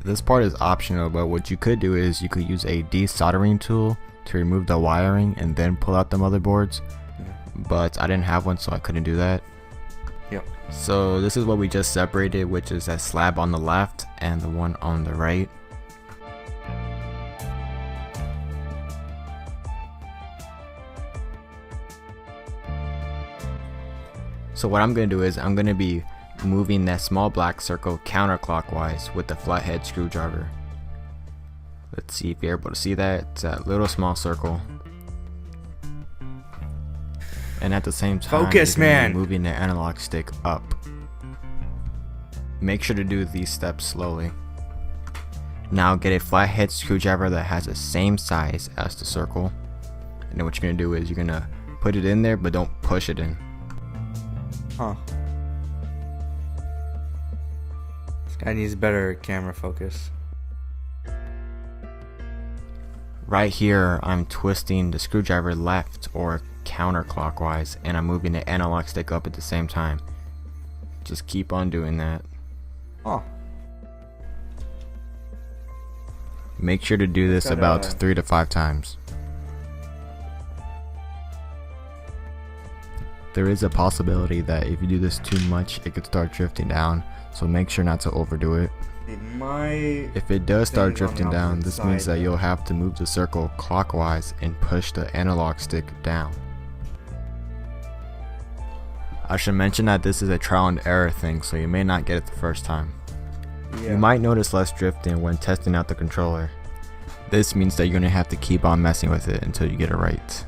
This part is optional, but what you could do is you could use a desoldering tool to remove the wiring and then pull out the motherboards. But I didn't have one, so I couldn't do that. Yep. So this is what we just separated, which is that slab on the left and the one on the right. So what I'm going to do is I'm going to be moving that small black circle counterclockwise with the flathead screwdriver. Let's see if you're able to see that. It's that little small circle. And at the same time, focus, man, moving the analog stick up. Make sure to do these steps slowly. Now get a flathead screwdriver that has the same size as the circle. And then what you're going to do is you're going to put it in there, but don't push it in. Huh. This guy needs better camera focus. Right here, I'm twisting the screwdriver left or counterclockwise, and I'm moving the analog stick up at the same time. Just keep on doing that. Oh. Make sure to do this about 3 to 5 times. There is a possibility that if you do this too much, it could start drifting down, so make sure not to overdo it. If it does start drifting down, this means that you'll have to move the circle clockwise and push the analog stick down. I should mention that this is a trial and error thing, so you may not get it the first time. You might notice less drifting when testing out the controller. This means that you're going to have to keep on messing with it until you get it right.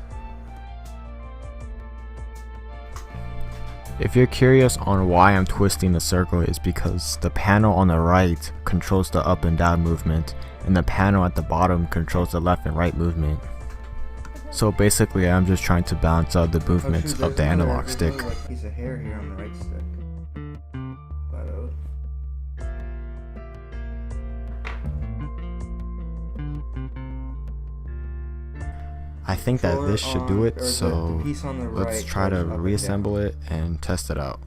If you're curious on why I'm twisting the circle, is because the panel on the right controls the up and down movement, and the panel at the bottom controls the left and right movement. So basically I'm just trying to balance out the movements of the analog stick. There's a piece of hair here on the right stick. I think that this should do it, so let's try to reassemble it and test it out.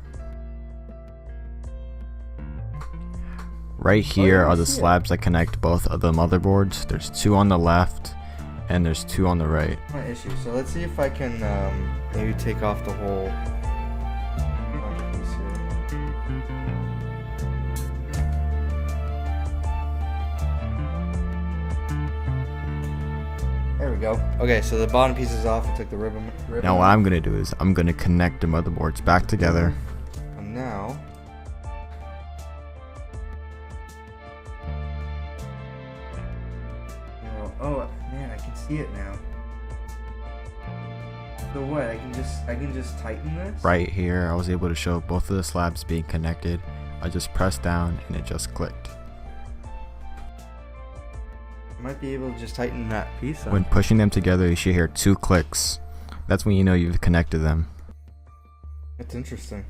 Right here are the slabs that connect both of the motherboards. There's 2 on the left and there's 2 on the right. My issue. So let's see if I can maybe take off the whole piece here. There we go. Okay, so the bottom piece is off. I took the ribbon. Now what I'm going to do is I'm going to connect the motherboards back together. And now oh man, I can see it now. So what? I can just tighten this? Right here, I was able to show both of the slabs being connected. I just pressed down and it just clicked. I might be able to just tighten that piece up. When pushing them together, you should hear 2 clicks. That's when you know you've connected them. That's interesting.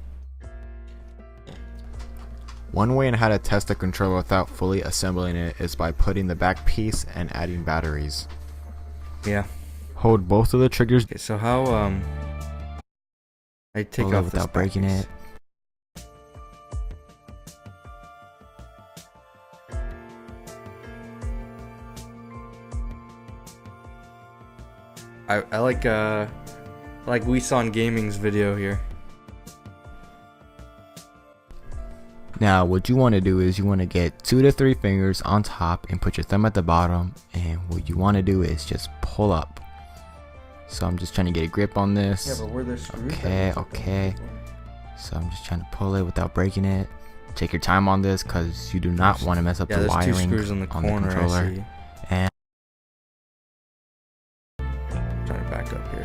One way on how to test a controller without fully assembling it is by putting the back piece and adding batteries. Yeah. Hold both of the triggers. Okay, so how I take off this without breaking piece. it. I like Like we saw in Gaming's video here. Now what you want to do is you want to get 2 to 3 fingers on top and put your thumb at the bottom, and what you want to do is just pull up. So I'm just trying to get a grip on this. Yeah, but were there screws? Okay. So I'm just trying to pull it without breaking it. Take your time on this because you do not want to mess up the wiring two screws on the corner, controller. I see. And Trying to back up here.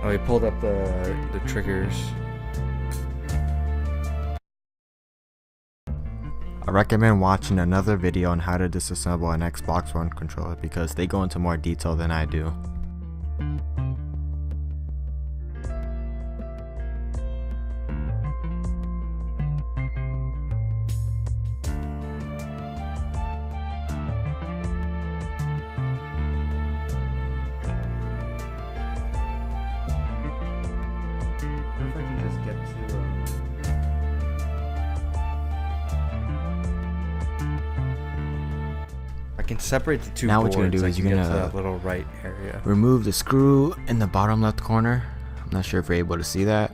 Oh, he pulled up the triggers. I recommend watching another video on how to disassemble an Xbox One controller because they go into more detail than I do. What if I can just get to I can separate the two Now boards. what you're gonna do is you're get to gonna that little right area. remove the screw in the bottom left corner. I'm not sure if you're able to see that.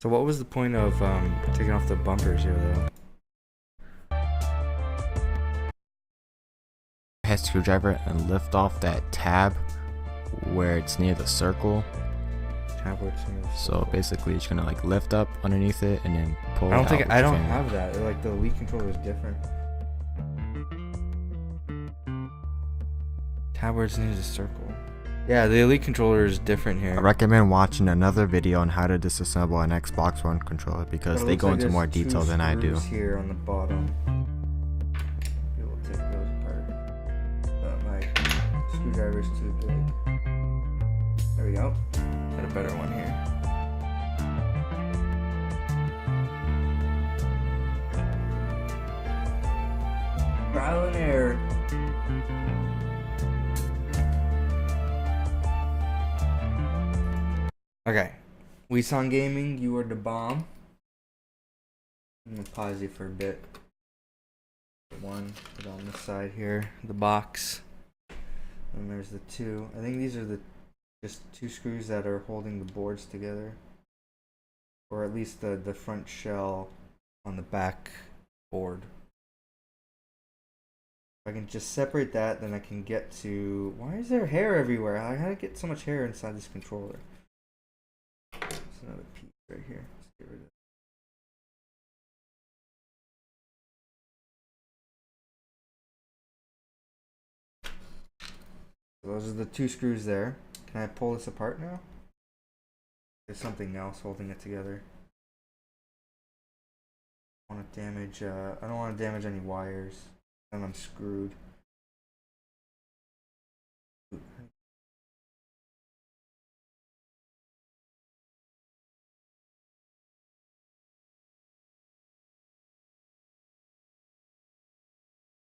So what was the point of taking off the bumpers here though? Head screwdriver and lift off that tab where it's near the circle. So basically it's gonna like lift up underneath it and then pull I don't it think out with I your don't finger. have that. Like the Elite controller is different. Tab where it's near the circle. Yeah, the Elite controller is different here. I recommend watching another video on how to disassemble an Xbox One controller because But it they looks go like into there's more two detail than I do. screws here on the bottom. Maybe we'll take those apart. My screwdriver's too big. There we go. Got a better one here. Trial and error. Okay. We saw Gaming, you were the bomb. I'm gonna pause you for a bit. One, put on this side here, the box. And there's the two. I think these are the just two screws that are holding the boards together. Or at least the front shell on the back board. If I can just separate that, then I can get to... Why is there hair everywhere? How did I get so much hair inside this controller? There's another piece right here. Let's get rid of it. So those are the two screws there. Can I pull this apart now? There's something else holding it together. I don't want to damage. I don't want to damage any wires. Then I'm screwed.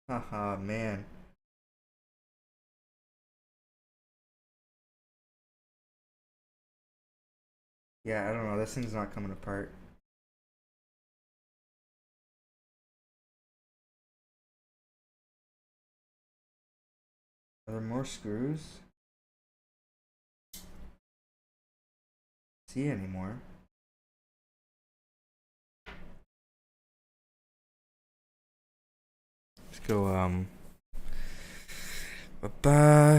Haha, man. Yeah, I don't know. This thing's not coming apart. Are there more screws? See anymore? Let's go.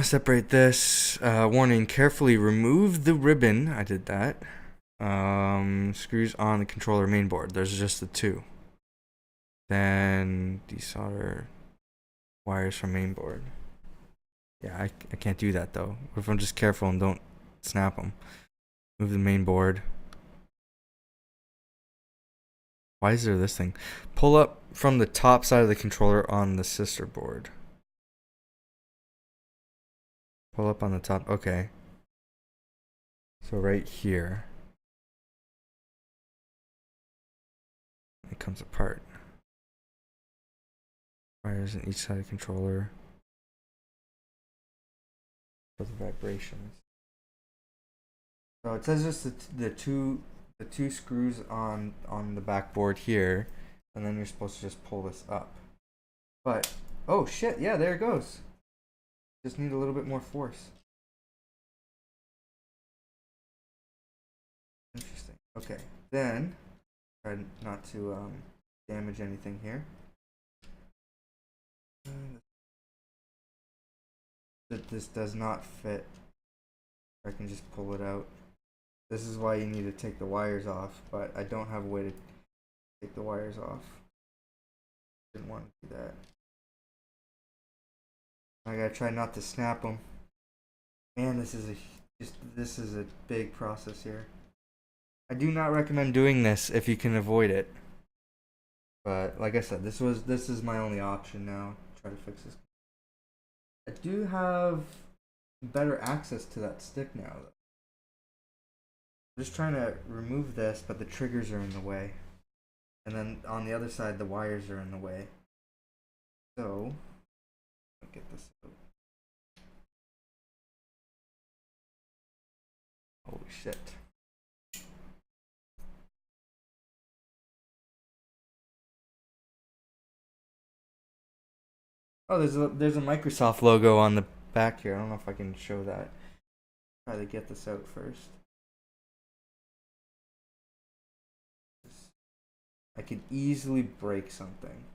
Separate this. Warning: carefully remove the ribbon. I did that. Screws on the controller main board. There's just the two. Then desolder wires from main board. Yeah, I can't do that though. What if I'm just careful and don't snap them? Move the main board. Why is there this thing? Pull up from the top side of the controller on the sister board. Pull up on the top. Okay. So right here. It comes apart. Wires on each side of the controller. For the vibrations. So it says just the two screws on the backboard here, and then you're supposed to just pull this up. But oh shit, yeah, there it goes. Just need a little bit more force. Interesting. Okay, then try not to damage anything here. That this does not fit. I can just pull it out. This is why you need to take the wires off, but I don't have a way to take the wires off. Didn't want to do that. I gotta try not to snap them. Man, this is a big process here. I do not recommend doing this if you can avoid it. But like I said, this is my only option now. Try to fix this. I do have better access to that stick now, though. I'm just trying to remove this, but the triggers are in the way. And then on the other side, the wires are in the way. So, I'll get this out. Holy shit. Oh, there's a Microsoft logo on the back here. I don't know if I can show that. Try to get this out first. I could easily break something.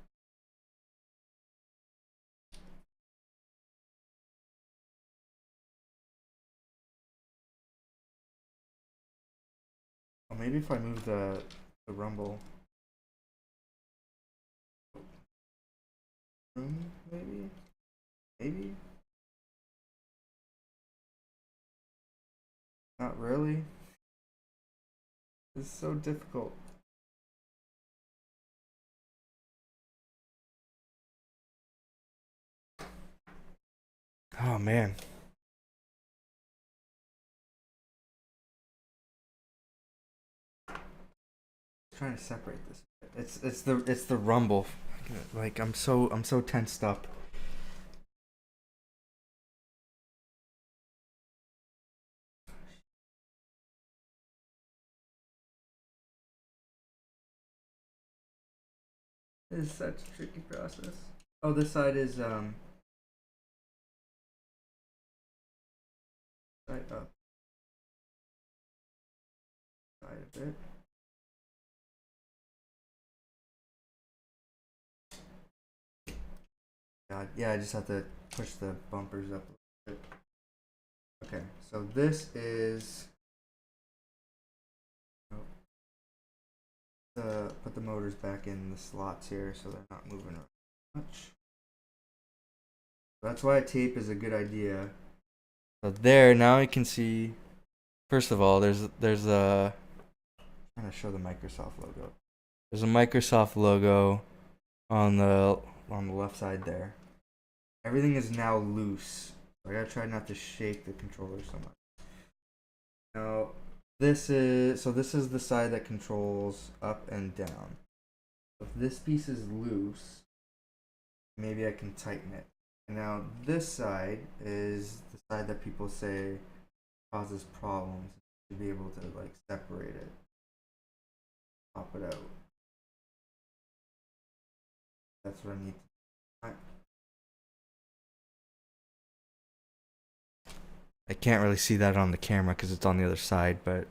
Or maybe if I move the rumble room, maybe not really. This is so difficult. Oh man. Trying to separate this. It's the rumble. Like I'm so tensed up. This is such a tricky process. Oh, this side is side up. Side a bit. God, yeah, I just have to push the bumpers up a bit. Okay, so this is put the motors back in the slots here so they're not moving around much. That's why tape is a good idea. So there, now you can see. First of all, there's a. I'm trying to show the Microsoft logo. There's a Microsoft logo on the left side there. Everything is now loose. I gotta try not to shake the controller so much. Now this is the side that controls up and down. If this piece is loose, maybe I can tighten it. And now this side is the side that people say causes problems. To be able to like separate it, pop it out. That's what I need. I can't really see that on the camera because it's on the other side, but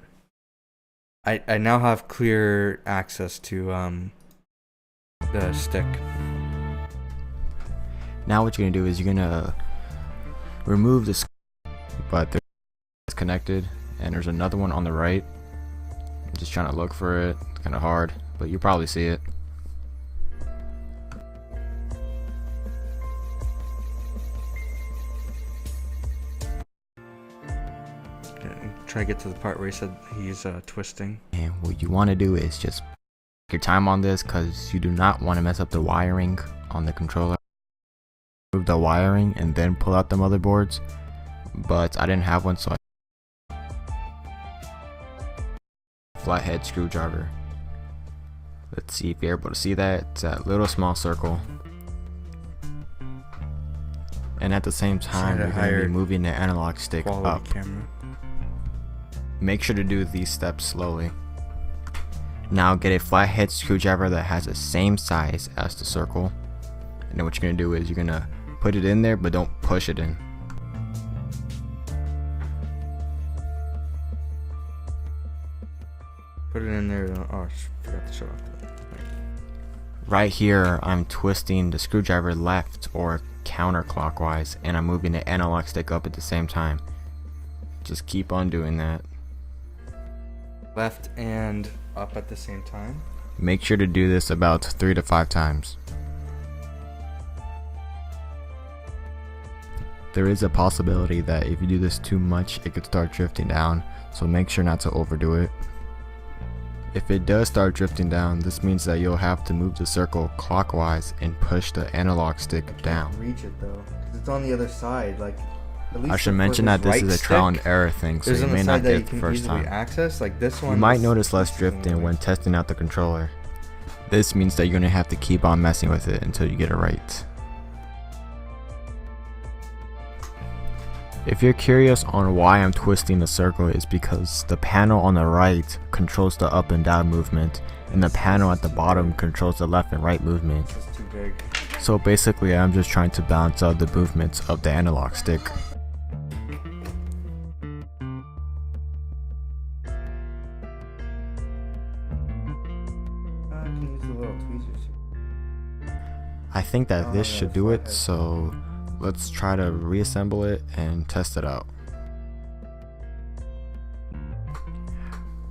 I now have clear access to the stick. Now what you're gonna do is you're gonna remove this, but it's connected, and there's another one on the right. I'm just trying to look for it. It's kind of hard, but you probably see it. Try to get to the part where he said he's twisting. And what you want to do is just take your time on this, because you do not want to mess up the wiring on the controller. Move the wiring and then pull out the motherboards, but I didn't have one, so flathead screwdriver. Let's see if you're able to see that. It's that little small circle, and at the same time you're going to be moving the analog stick up. Camera. Make sure to do these steps slowly. Now get a flathead screwdriver that has the same size as the circle, and then what you're going to do is you're going to put it in there, but don't push it in. Put it in there. Oh, I forgot to shut off the thing. Right here, I'm twisting the screwdriver left or counterclockwise, and I'm moving the analog stick up at the same time. Just keep on doing that. Left and up at the same time. Make sure to do this about 3 to 5 times. There is a possibility that if you do this too much, it could start drifting down, so make sure not to overdo it. If it does start drifting down, this means that you'll have to move the circle clockwise and push the analog stick down. Reach it though, 'cause it's on the other side. Like, at least I should for mention that this is a trial and error thing, so there's you on may the not side that get you it the can first easily time. access. Like this one. You might is- notice less is drifting when weird. testing out the controller. This means that you're going to have to keep on messing with it until you get it right. If you're curious on why I'm twisting the circle, is because the panel on the right controls the up and down movement, and the panel at the bottom controls the left and right movement. This is too big. So basically I'm just trying to balance out the movements of the analog stick. I can use the little tweezers. I think that Oh, this yeah, should the do it, flathead. so let's try to reassemble it and test it out.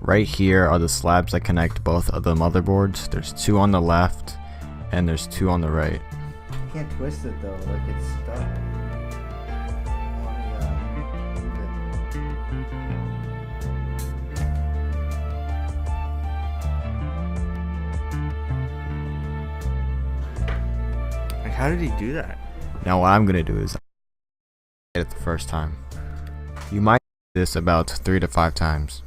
Right here are the slabs that connect both of the motherboards. There's 2 on the left and there's 2 on the right. You can't twist it though. Like it's stuck. Like, how did he do that? Now what I'm gonna do is get it the first time. You might do this about 3 to 5 times.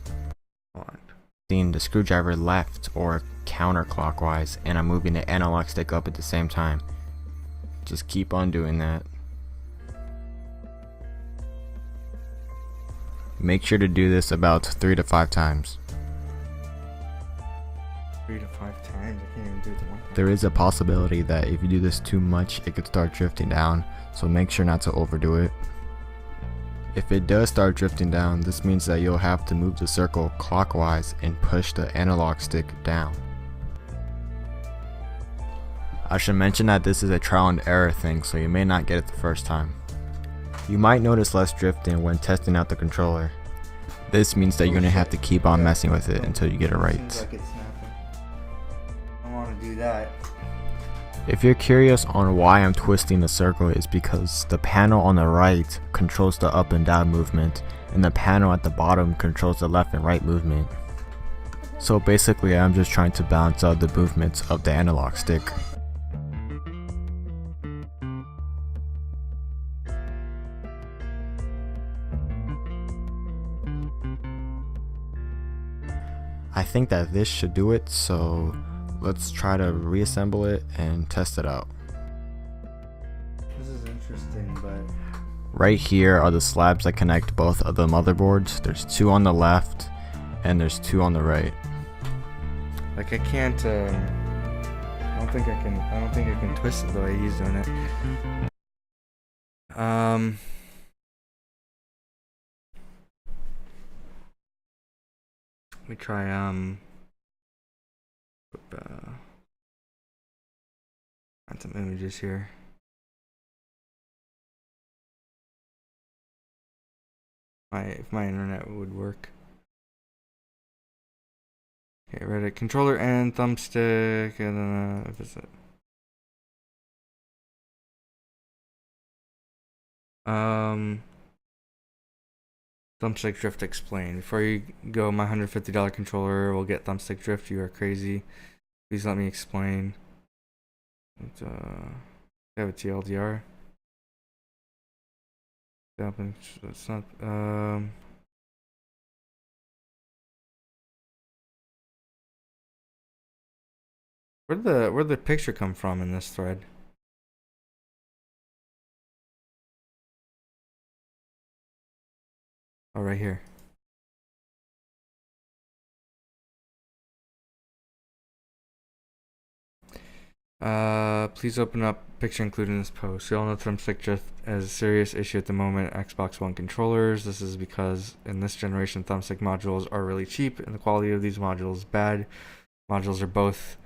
Seeing the screwdriver left or counterclockwise, and I'm moving the analog stick up at the same time. Just keep on doing that. Make sure to do this about 3 to 5 times. 3 to 5 times. I can't even do it one time. There is a possibility that if you do this too much, it could start drifting down, so make sure not to overdo it. If it does start drifting down, this means that you'll have to move the circle clockwise and push the analog stick down. I should mention that this is a trial and error thing, so you may not get it the first time. You might notice less drifting when testing out the controller. This means that you're going to have to keep on messing with it until you get it right. Seems like it's snapping. I want to do that. If you're curious on why I'm twisting the circle, is because the panel on the right controls the up and down movement, and the panel at the bottom controls the left and right movement. So basically I'm just trying to balance out the movements of the analog stick. I think that this should do it, so let's try to reassemble it and test it out. This is interesting, but Right here are the slabs that connect both of the motherboards. There's 2 on the left and there's 2 on the right. like I can't. I don't think I can. I don't think I can twist it the way he's doing it. Let me try find some images here. If my internet would work. Okay, Reddit controller and thumbstick, and then if it's thumbstick drift explained. Before you go, my $150 controller will get thumbstick drift. You are crazy. Please let me explain. It's, I have a TLDR. It's not. Where'd the picture come from in this thread? Oh, right here. Please open up picture included in this post. We all know thumbstick drift is a serious issue at the moment. Xbox One controllers. This is because in this generation, thumbstick modules are really cheap, and the quality of these modules is bad. Modules are both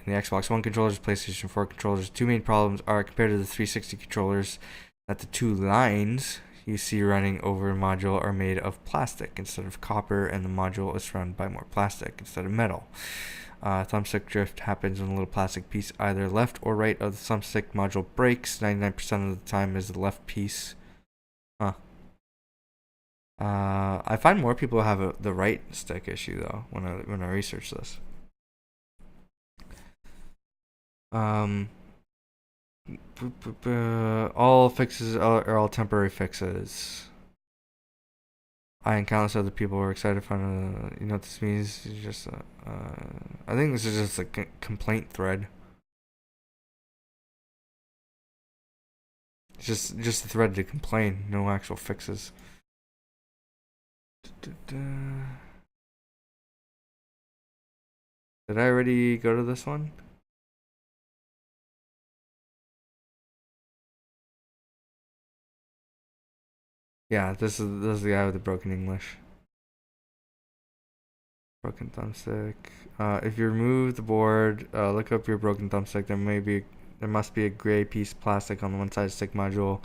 in the Xbox One controllers, PlayStation 4 controllers. Two main problems are compared to the 360 controllers that the two lines you see running over a module are made of plastic instead of copper, and the module is surrounded by more plastic instead of metal. Thumbstick drift happens when a little plastic piece either left or right of the thumbstick module breaks. 99% of the time is the left piece. I find more people have the right stick issue though when I research this. All fixes are all temporary fixes. I and countless other people were excited to find you know what this means? It's just I think this is just a complaint thread. It's just a thread to complain, no actual fixes. Did I already go to this one? Yeah, this is the guy with the broken English. Broken thumbstick. If you remove the board, look up your broken thumbstick. There must be a gray piece of plastic on the one side of the stick module.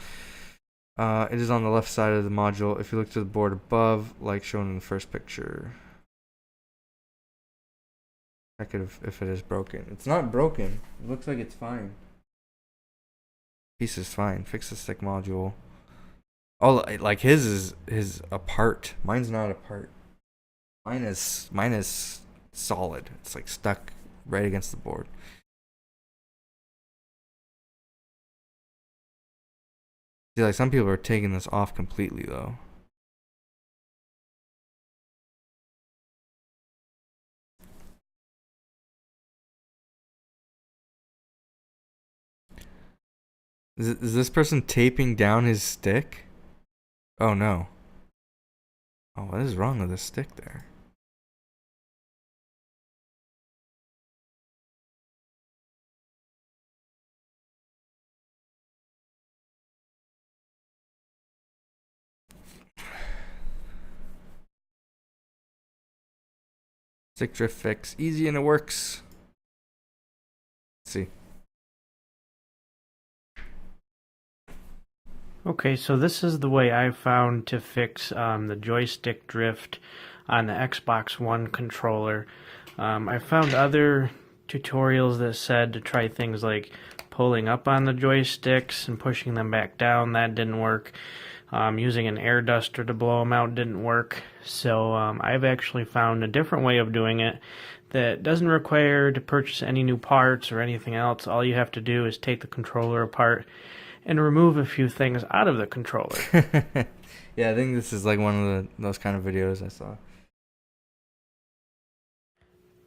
It is on the left side of the module. If you look to the board above, like shown in the first picture. Check it if it is broken. It's not broken. It looks like it's fine. Piece is fine. Fix the stick module. Oh, like his is apart. Mine's not apart. Mine is solid. It's like stuck right against the board. See, like some people are taking this off completely though. Is this person taping down his stick? Oh no. Oh, what is wrong with this stick there? Stick drift fix. Easy and it works. Let's see. Okay, so this is the way I found to fix the joystick drift on the Xbox One controller. I found other tutorials that said to try things like pulling up on the joysticks and pushing them back down. That didn't work. Using an air duster to blow them out didn't work. So I've actually found a different way of doing it that doesn't require to purchase any new parts or anything else. All you have to do is take the controller apart and remove a few things out of the controller. Yeah, I think this is like one of those kind of videos I saw.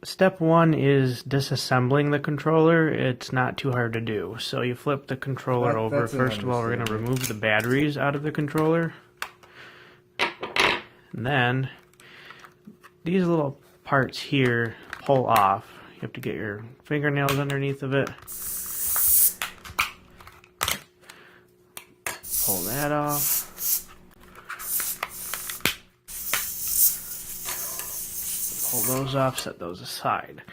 Step one is disassembling the controller. It's not too hard to do. So you flip the controller over. First of all, we're going to remove the batteries out of the controller. And then these little parts here pull off. You have to get your fingernails underneath of it. Pull that off. Pull those off, set those aside.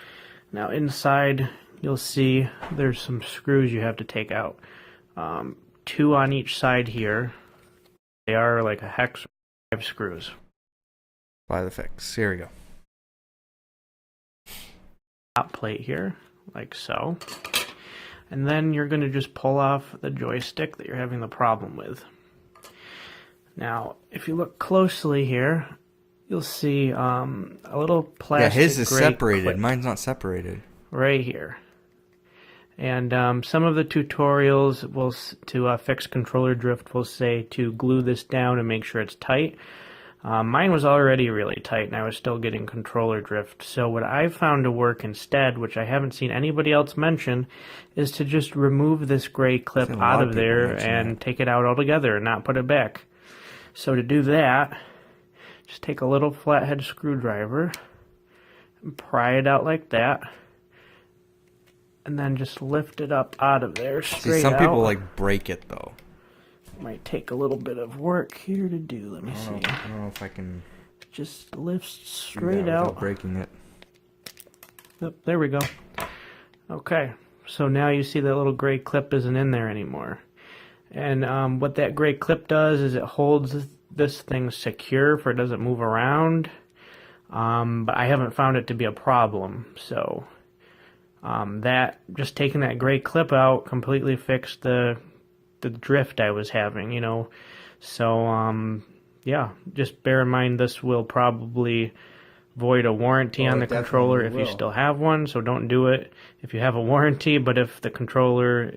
Now inside you'll see there's some screws you have to take out. 2 on each side here. They are like a hex 5 screws. By the fix. Here we go. Top plate here, like so. And then you're going to just pull off the joystick that you're having the problem with. Now, if you look closely here, you'll see a little plastic. Yeah, his is separated. Clip Mine's not separated. right here. And some of the tutorials to fix controller drift will say to glue this down and make sure it's tight. Mine was already really tight and I was still getting controller drift. So what I found to work instead, which I haven't seen anybody else mention, is to just remove this gray clip out of there and take it out altogether and not put it back. So to do that, just take a little flathead screwdriver and pry it out like that. and then just lift it up out of there straight See, some people out. like break it though. Might take a little bit of work here to do. Let me see. I don't know if I can Just lifts do straight that out. without breaking it. Yep, there we go. Okay, so now you see that little gray clip isn't in there anymore. And what that gray clip does is it holds this thing secure for it doesn't move around. But I haven't found it to be a problem. So that just taking that gray clip out completely fixed the drift I was having, you know. So yeah, just bear in mind this will probably void a warranty on the controller if you still have one, so don't do it if you have a warranty. But if the controller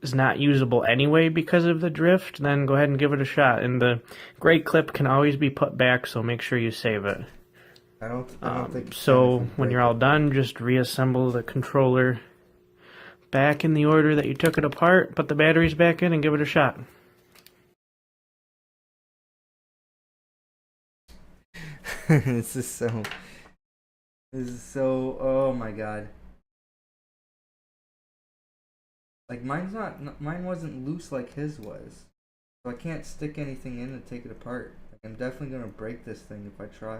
is not usable anyway because of the drift, then go ahead and give it a shot. And the gray clip can always be put back, so make sure you save it. I don't think So when you're all done, just reassemble the controller back in the order that you took it apart, put the batteries back in, and give it a shot. This is so, oh my god. Like mine wasn't loose like his was. So I can't stick anything in to take it apart. Like I'm definitely gonna break this thing if I try.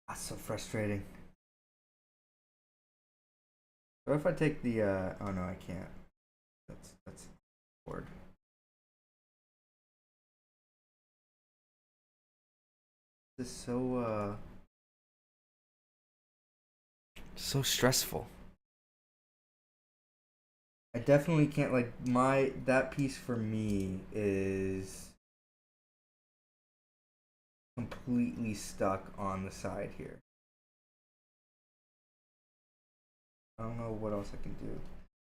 That's so frustrating. What if I take the oh no, I can't. That's bored. This is so stressful. I definitely can't, like, that piece for me is completely stuck on the side here. I don't know what else I can do.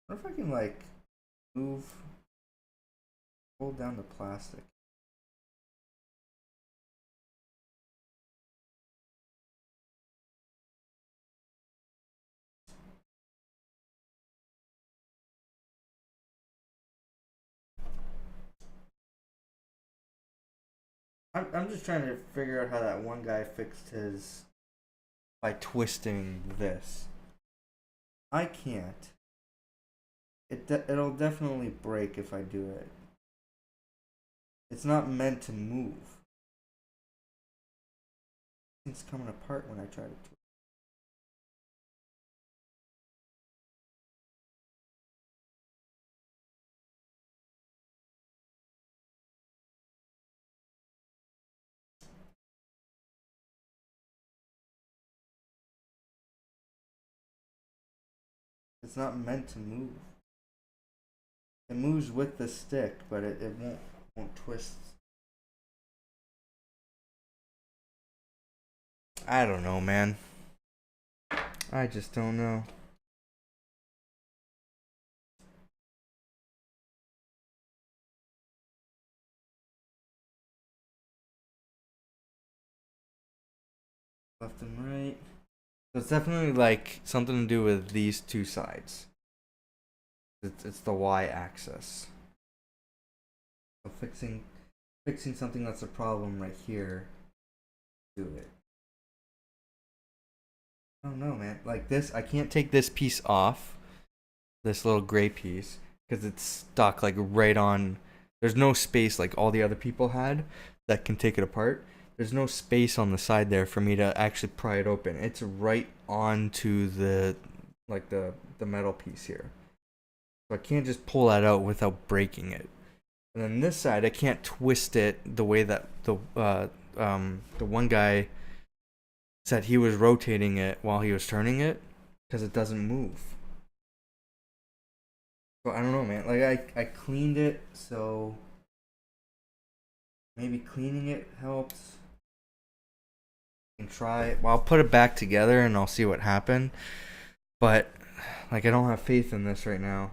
What if I can, like, hold down the plastic? I'm just trying to figure out how that one guy fixed his by twisting this. I can't. It'll definitely break if I do it. It's not meant to move. It's coming apart when I try to twist. It's not meant to move. It moves with the stick, but it won't twist. I don't know, man. I just don't know. Left and right. So it's definitely like something to do with these two sides. It's the y-axis. So fixing something that's a problem right here. Do it. I don't know, man. Like this, I can't take this piece off. This little gray piece, because it's stuck like right on. There's no space like all the other people had that can take it apart. There's no space on the side there for me to actually pry it open. It's right onto the metal piece here. So I can't just pull that out without breaking it. And then this side, I can't twist it the way that the one guy said he was rotating it while he was turning it, because it doesn't move. So I don't know, man. Like I cleaned it, so maybe cleaning it helps. I can try. Well, I'll put it back together and I'll see what happened. But like I don't have faith in this right now.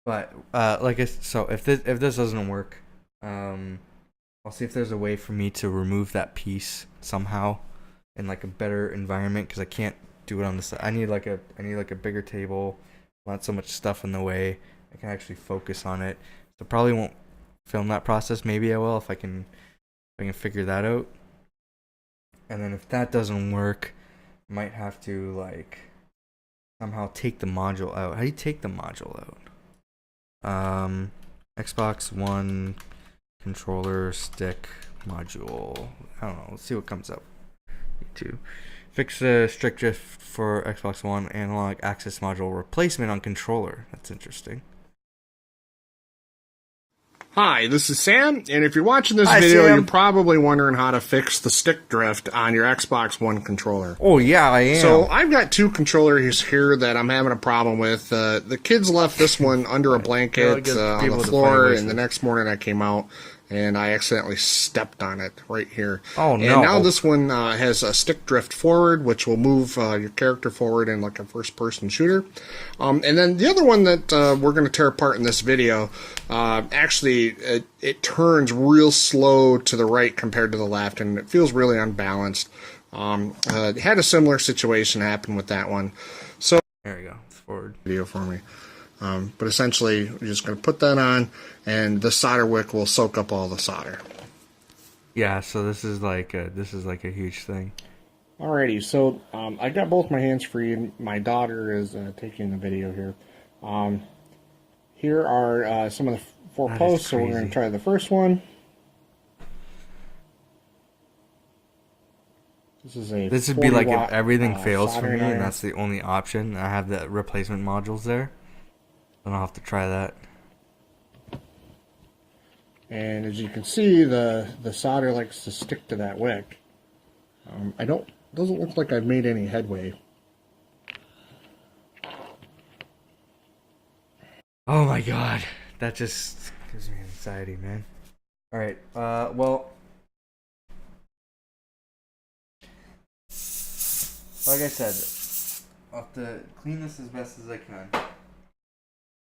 But so if this doesn't work, I'll see if there's a way for me to remove that piece somehow in like a better environment, because I can't do it on the side. I need like a bigger table, not so much stuff in the way. I can actually focus on it. So probably won't film that process. Maybe I will if I can figure that out. And then if that doesn't work, I might have to like somehow take the module out. How do you take the module out? Xbox One controller stick module. I don't know. Let's see what comes up. To fix the stick drift for Xbox One analog access module replacement on controller. That's interesting. Hi, this is Sam, and if you're watching this Hi, video, Sam. you're probably wondering how to fix the stick drift on your Xbox One controller. Oh yeah, I am. So I've got two controllers here that I'm having a problem with. The kids left this one under a blanket on the floor, and the next morning I came out and I accidentally stepped on it right here. Oh no! And now this one has a stick drift forward, which will move your character forward in like a first-person shooter. And then the other one that we're going to tear apart in this video, actually it turns real slow to the right compared to the left, and it feels really unbalanced. Had a similar situation happen with that one. So there we go. It's forward video for me. But essentially, you're just going to put that on, and the solder wick will soak up all the solder. Yeah, so this is like a huge thing. Alrighty, so I got both my hands free. My daughter is taking the video here. Here are some of the four posts, so we're going to try the first one. This would be like if everything fails for me iron. and that's the only option. I have the replacement modules there. Then I'll have to try that. And as you can see, the solder likes to stick to that wick. Doesn't look like I've made any headway. Oh my god, that just gives me anxiety, man. All right, well, like I said, I'll have to clean this as best as I can.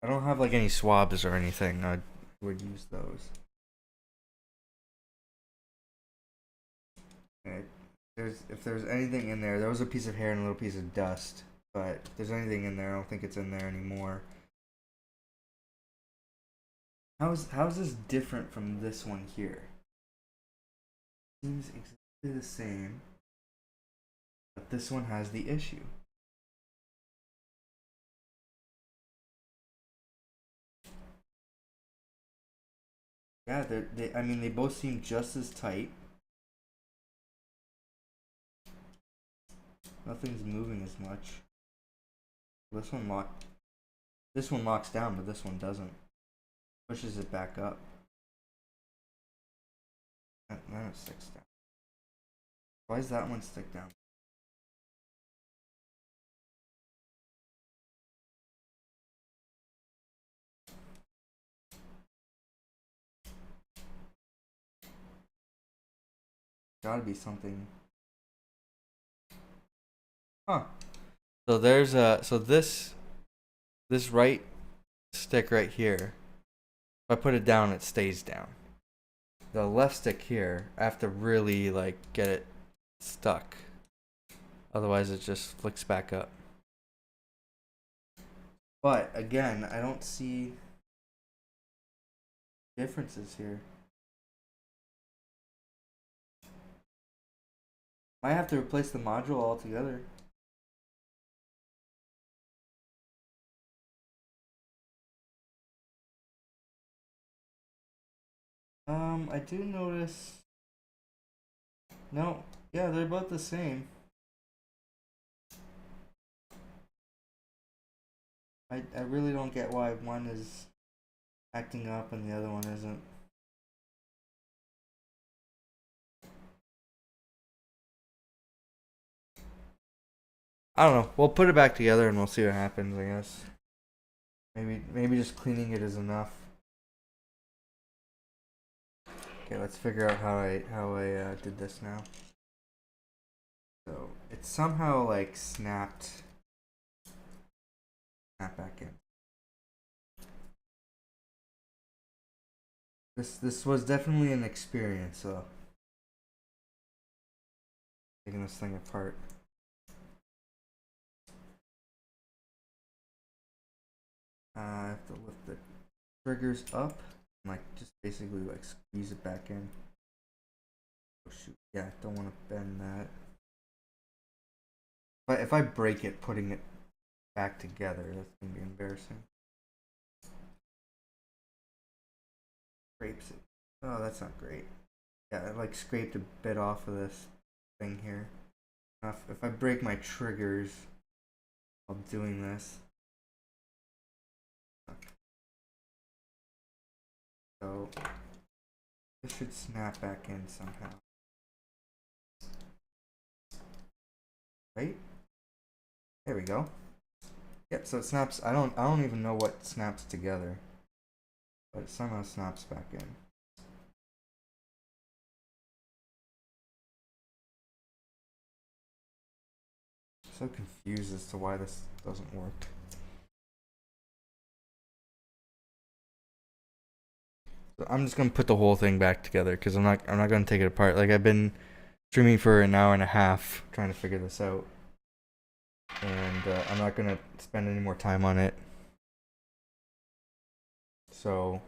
I don't have like any swabs or anything. I would use those. Okay. If there's anything in there, there was a piece of hair and a little piece of dust. But if there's anything in there, I don't think it's in there anymore. How's this different from this one here? Seems exactly the same, but this one has the issue. Yeah, I mean, they both seem just as tight. Nothing's moving as much. This one locks down, but this one doesn't. Pushes it back up. And then it sticks down. Why does that one stick down? Gotta be something. Huh. So there's this right stick right here. If I put it down, it stays down. The left stick here, I have to really like get it stuck. Otherwise it just flicks back up. But again, I don't see differences here. Might have to replace the module altogether. I do notice. No, yeah, they're both the same. I really don't get why one is acting up and the other one isn't. I don't know. We'll put it back together and we'll see what happens, I guess. Maybe just cleaning it is enough. Okay, let's figure out how I did this now. So it somehow like snapped back in. This was definitely an experience. So taking this thing apart. I have to lift the triggers up. like just basically like squeeze it back in. Oh shoot, yeah, don't want to bend that. But if I break it putting it back together, that's gonna be embarrassing. Scrapes it. Oh, that's not great. Yeah, I like scraped a bit off of this thing here. If I break my triggers while doing this. So this should snap back in somehow. Right? There we go. Yep, so it snaps. I don't even know what snaps together. But it somehow snaps back in. So confused as to why this doesn't work. So I'm just gonna put the whole thing back together because I'm not gonna take it apart. Like I've been streaming for an hour and a half trying to figure this out, and I'm not gonna spend any more time on it. So,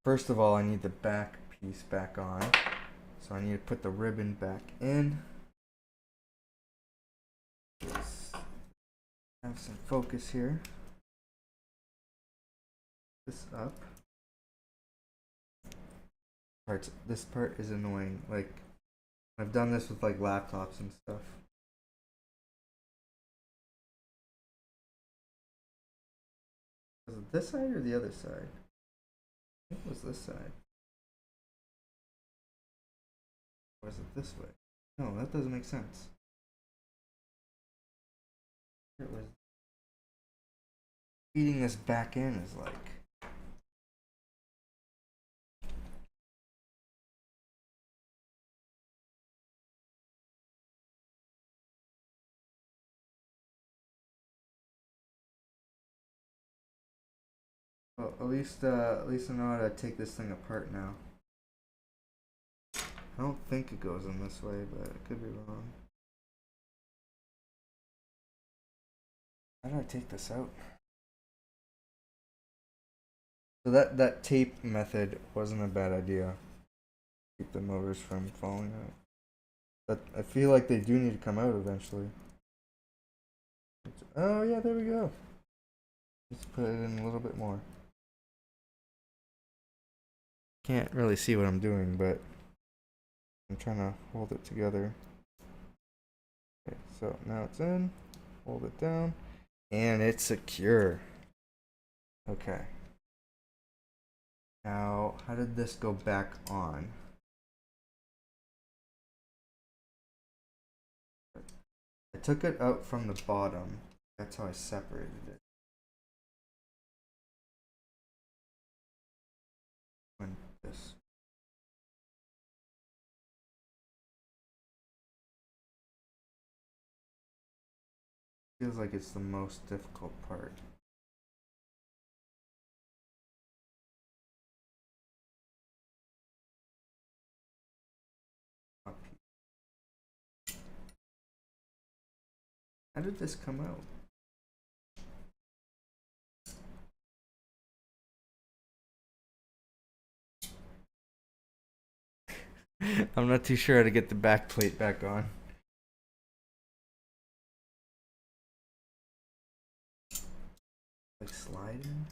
first of all, I need the back piece back on. So I need to put the ribbon back in. Let's have some focus here. This up. This part is annoying. Like, I've done this with like laptops and stuff. Was it this side or the other side? I think it was this side. Or is it this way? No, that doesn't make sense. It was feeding this back in is like. Well, at least I know how to take this thing apart now. I don't think it goes in this way, but I could be wrong. How do I take this out? So that tape method wasn't a bad idea. Keep the motors from falling out. But I feel like they do need to come out eventually. Oh yeah, there we go. Just put it in a little bit more. Can't really see what I'm doing, but I'm trying to hold it together. Okay, so now it's in. Hold it down. And it's secure. Okay. Now, how did this go back on? I took it out from the bottom. That's how I separated it. When this. Feels like it's the most difficult part. Up here. How did this come out? I'm not too sure how to get the back plate back on. Like sliding?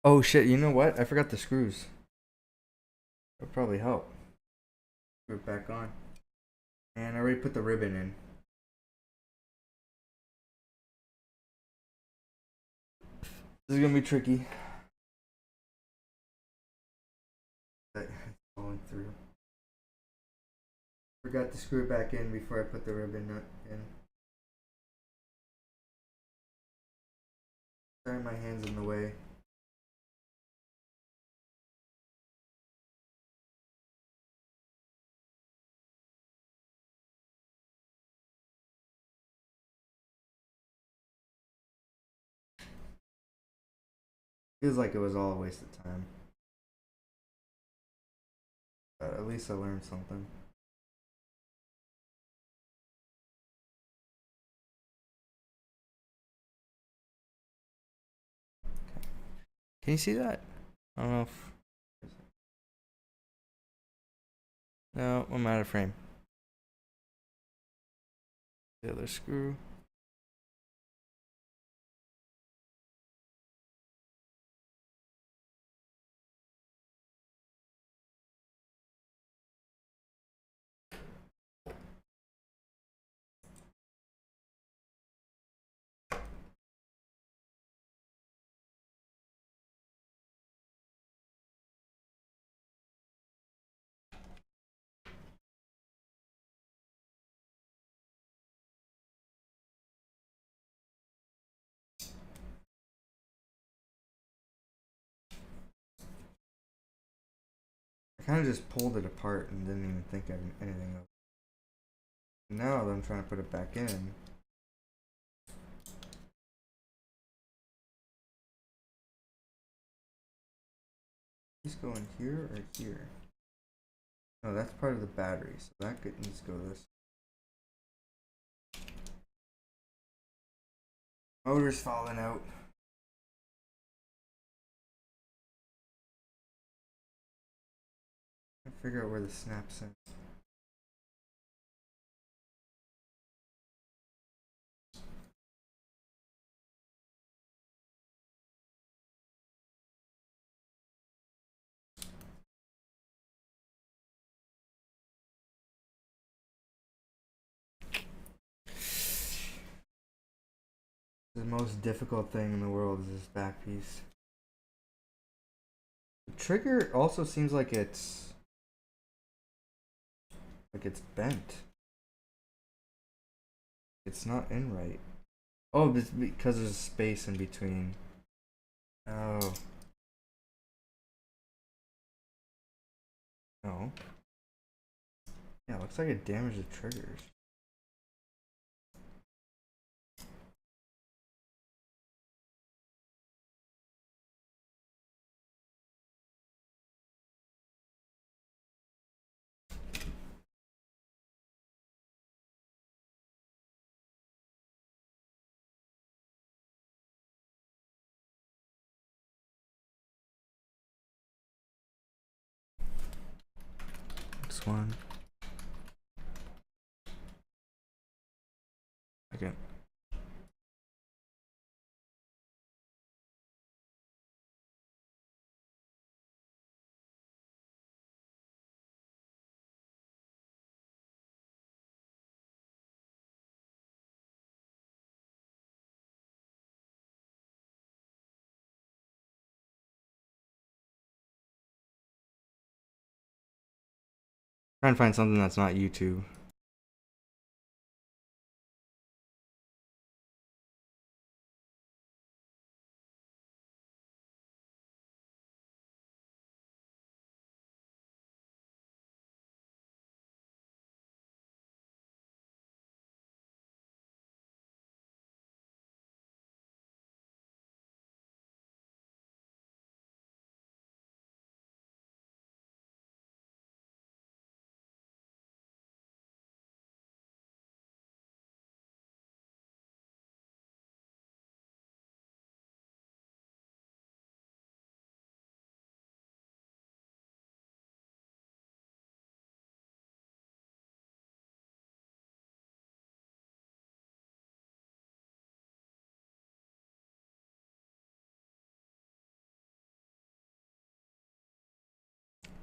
Oh shit, you know what? I forgot the screws. That'll probably help. Screw it back on. And I already put the ribbon in. This is gonna be tricky. It's falling through. Forgot to screw it back in before I put the ribbon nut in. Sorry, my hand's in the way. Feels like it was all a waste of time. But at least I learned something. Can you see that? I don't know if... No, I'm out of frame. The other screw. I kind of just pulled it apart and didn't even think of anything of it. Now that I'm trying to put it back in, these go in here or here? No, that's part of the battery, so that needs to go this. Motor's falling out. I figure out where the snap's in. The most difficult thing in the world is this back piece. The trigger also seems like it's bent. It's not in right. Oh, it's because there's a space in between. Oh. No. Yeah, it looks like it damaged the triggers. This one. Again. Trying to find something that's not YouTube.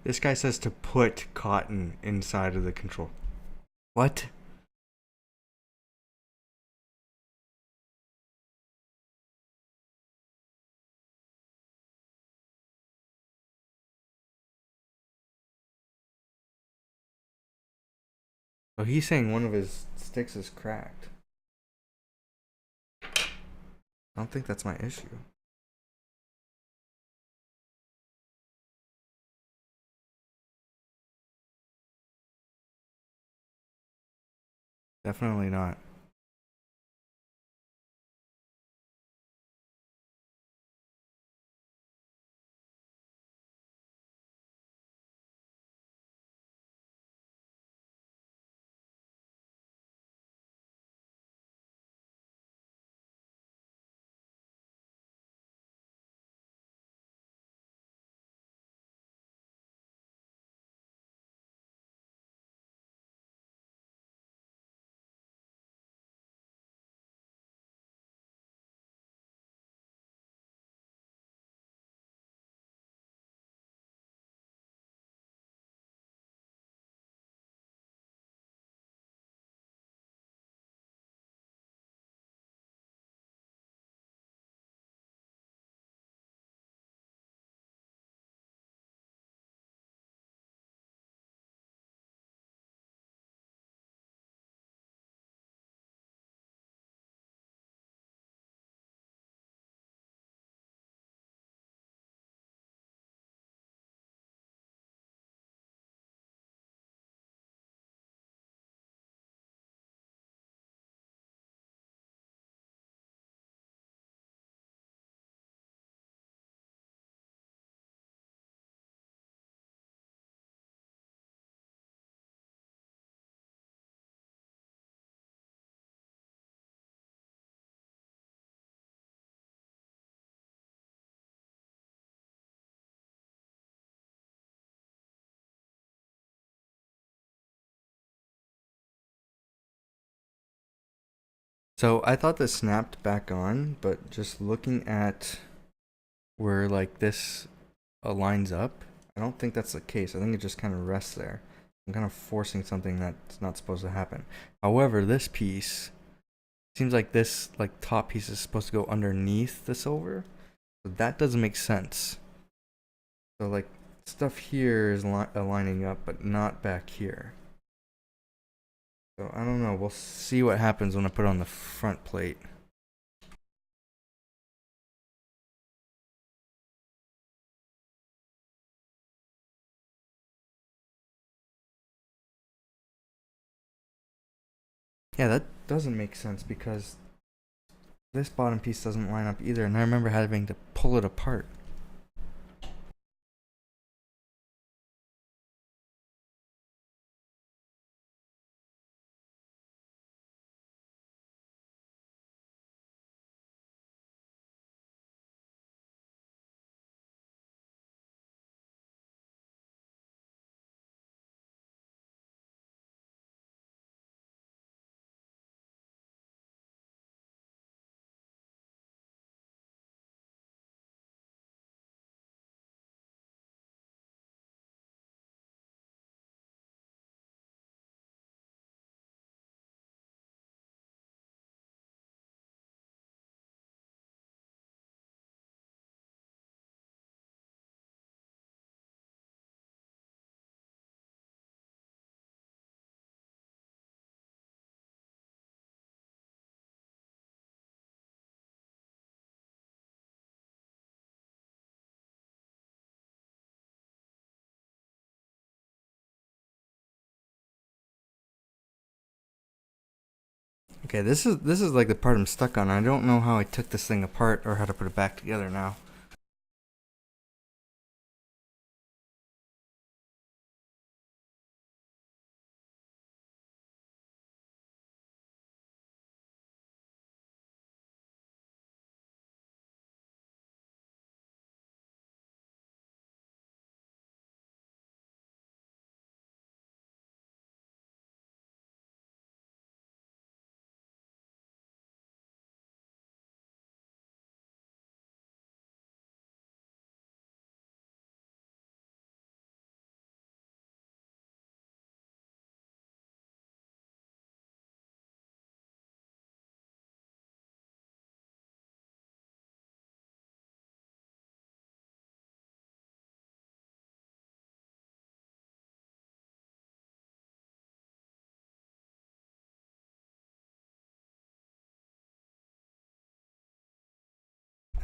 This guy says to put cotton inside of the control. What? Oh, he's saying one of his sticks is cracked. I don't think that's my issue. Definitely not. So I thought this snapped back on, but just looking at where like this lines up, I don't think that's the case. I think it just kind of rests there. I'm kind of forcing something that's not supposed to happen. However, this piece seems like this like top piece is supposed to go underneath the silver. So that doesn't make sense. So like stuff here is lining up, but not back here. So I don't know. We'll see what happens when I put it on the front plate. Yeah, that doesn't make sense because this bottom piece doesn't line up either, and I remember having to pull it apart. Okay, this is like the part I'm stuck on. I don't know how I took this thing apart or how to put it back together now.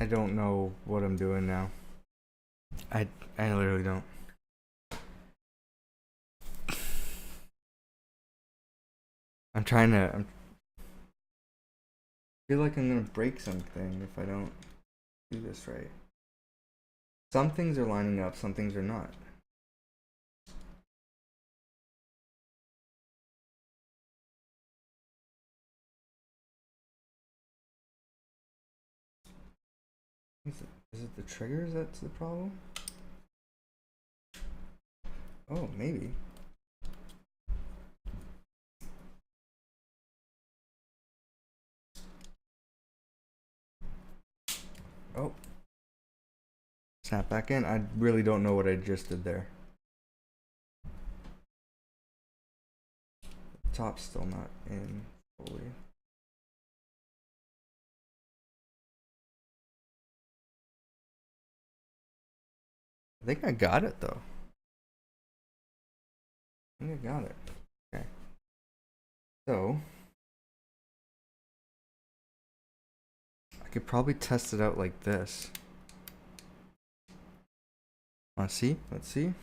I don't know what I'm doing now. I literally don't. I'm trying to. I feel like I'm gonna break something if I don't do this right. Some things are lining up, some things are not. Is it the triggers that's the problem? Oh, maybe. Oh. Snap back in. I really don't know what I just did there. The top's still not in fully. I think I got it though. I think I got it. Okay. So I could probably test it out like this. Wanna see? Let's see.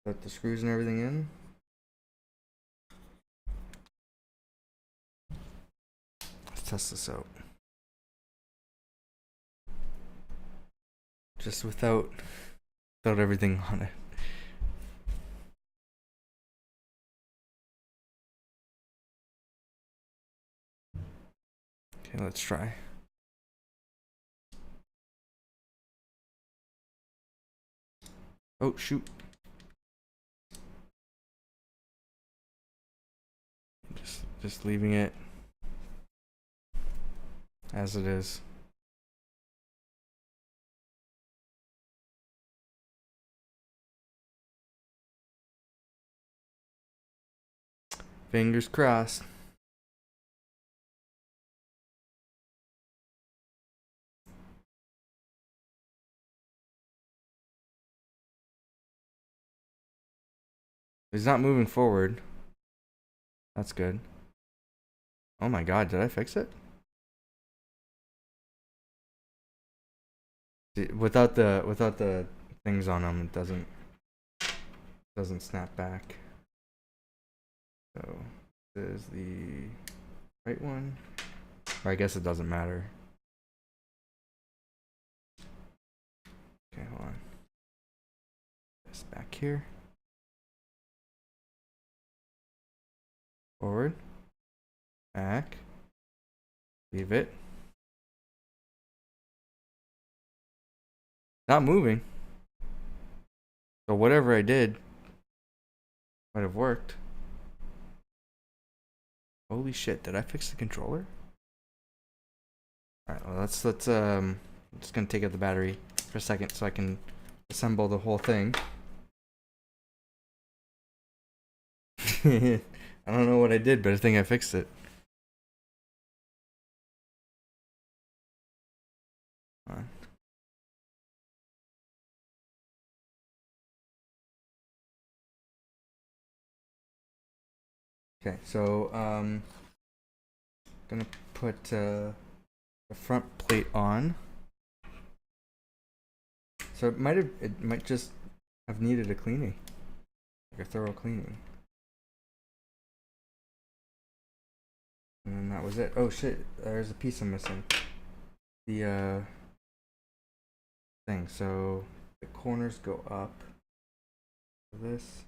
Put the screws and everything in. Let's test this out. Just without everything on it. Okay, let's try. Oh shoot. Just just leaving it as it is. Fingers crossed. He's not moving forward. That's good. Oh my god, did I fix it? Without the things on them, it doesn't snap back. So this is the right one. Or I guess it doesn't matter. Okay, hold on. This back here. Forward. Back. Leave it. Not moving. So whatever I did might have worked. Holy shit, did I fix the controller? Alright, well I'm just gonna take out the battery for a second so I can assemble the whole thing. I don't know what I did, but I think I fixed it. Hold on. Okay, so gonna put the front plate on. So it might just have needed a cleaning, like a thorough cleaning. And then that was it. Oh shit, there's a piece I'm missing. The thing. So the corners go up. This.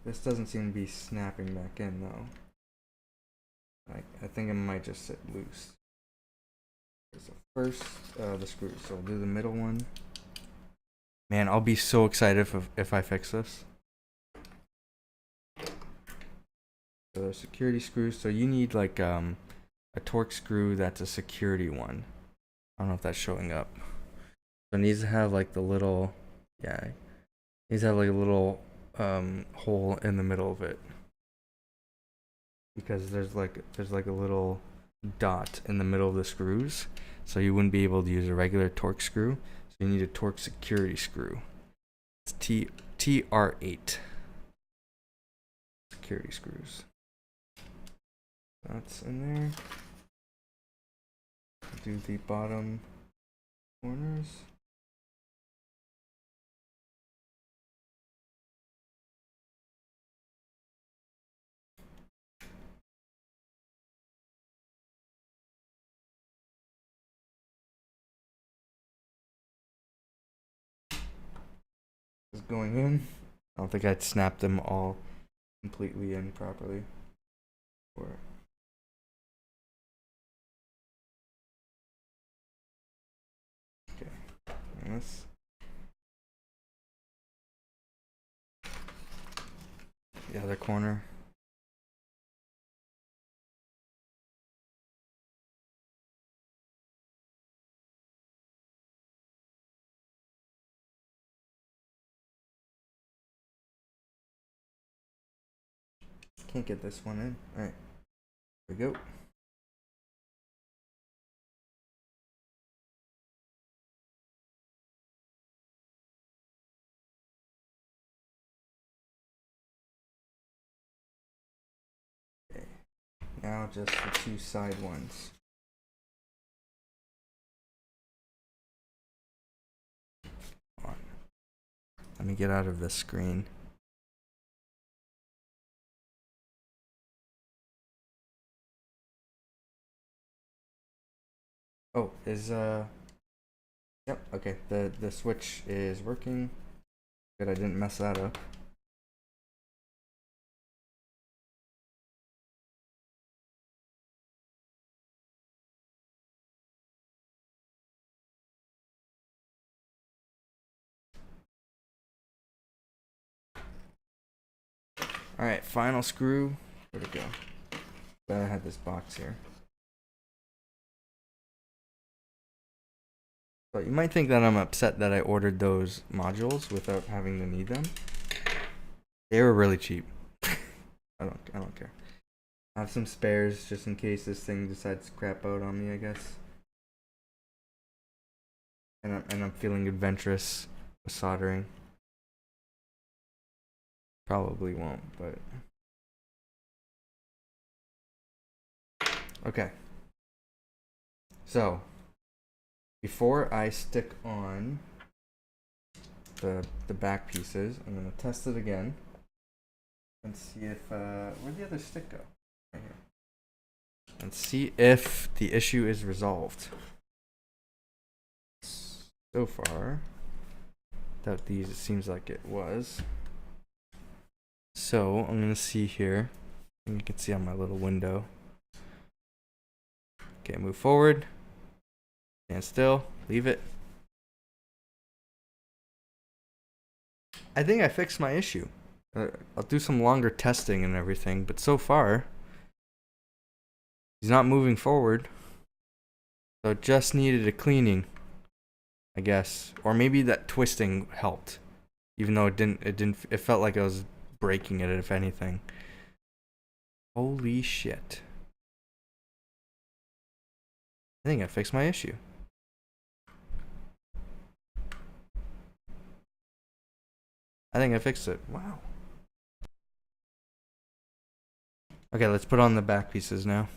This doesn't seem to be snapping back in though. I think it might just sit loose. So first, the screws. So we'll do the middle one. Man, I'll be so excited if I fix this. So the security screws. So you need like a torque screw that's a security one. I don't know if that's showing up. So it needs to have like the little, yeah, it needs to have like a little hole in the middle of it, because there's like a little dot in the middle of the screws, so you wouldn't be able to use a regular torque screw. So you need a torque security screw. It's TR8 security screws. That's in there. Do the bottom corners. Is going in. I don't think I'd snapped them all completely in properly. Or okay, and this. The other corner. Can't get this one in. Alright. Here we go. Okay. Now just the two side ones. Come on. Let me get out of this screen. Oh, yep, okay. The switch is working. Good, I didn't mess that up. Alright, final screw. Where'd it go? But I had this box here. But you might think that I'm upset that I ordered those modules without having to need them. They were really cheap. I don't care. I have some spares just in case this thing decides to crap out on me, I guess. And I'm feeling adventurous with soldering. Probably won't, but okay. So before I stick on the back pieces, I'm gonna test it again and see if where'd the other stick go? Right here. And see if the issue is resolved. So far, without these, it seems like it was. So I'm gonna see here, and you can see on my little window. Okay, move forward. Stand still. Leave it. I think I fixed my issue. I'll do some longer testing and everything, but so far, he's not moving forward. So it just needed a cleaning, I guess, or maybe that twisting helped, even though it didn't. It felt like I was breaking it, if anything. Holy shit! I think I fixed my issue. I think I fixed it. Wow. Okay, let's put on the back pieces now.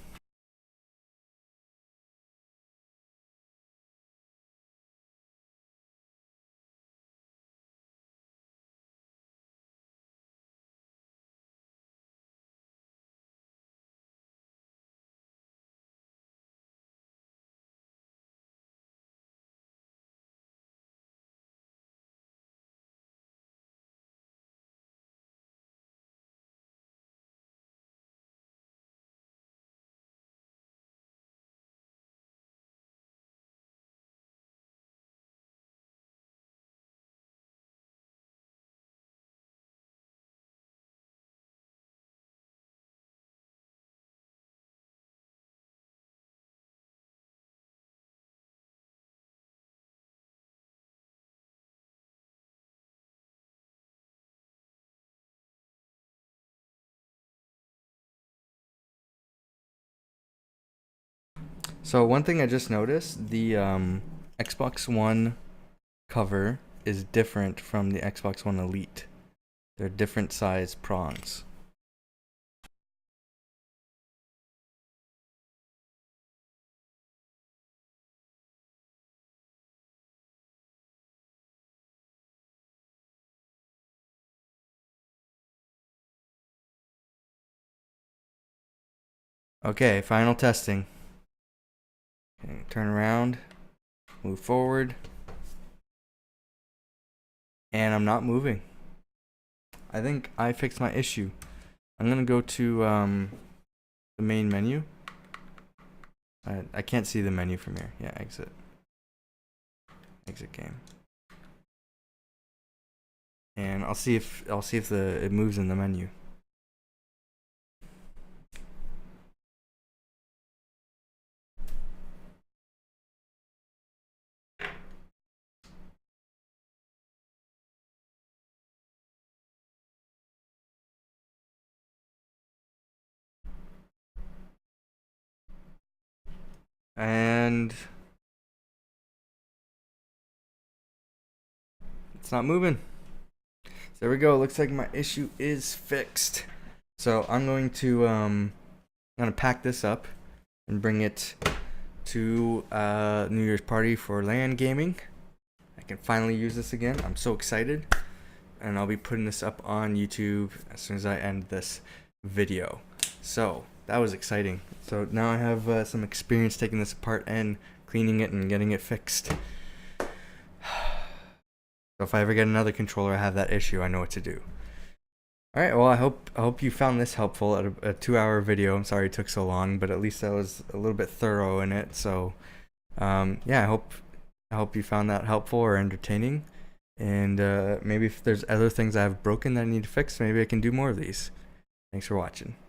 So one thing I just noticed, the Xbox One cover is different from the Xbox One Elite. They're different size prongs. Okay, final testing. Okay, turn around, move forward, and I'm not moving. I think I fixed my issue. I'm gonna go to the main menu. I can't see the menu from here. Yeah, exit. Exit game. And I'll see if it moves in the menu. And it's not moving. So there we go. Looks like my issue is fixed. So I'm going to pack this up and bring it to New Year's party for LAN gaming. I can finally use this again. I'm so excited. And I'll be putting this up on YouTube as soon as I end this video. So that was exciting. So now I have some experience taking this apart and cleaning it and getting it fixed. So if I ever get another controller, I have that issue, I know what to do. Alright, well I hope you found this helpful at a 2-hour video. I'm sorry it took so long, but at least I was a little bit thorough in it. So yeah, I hope you found that helpful or entertaining. And maybe if there's other things I have broken that I need to fix, maybe I can do more of these. Thanks for watching.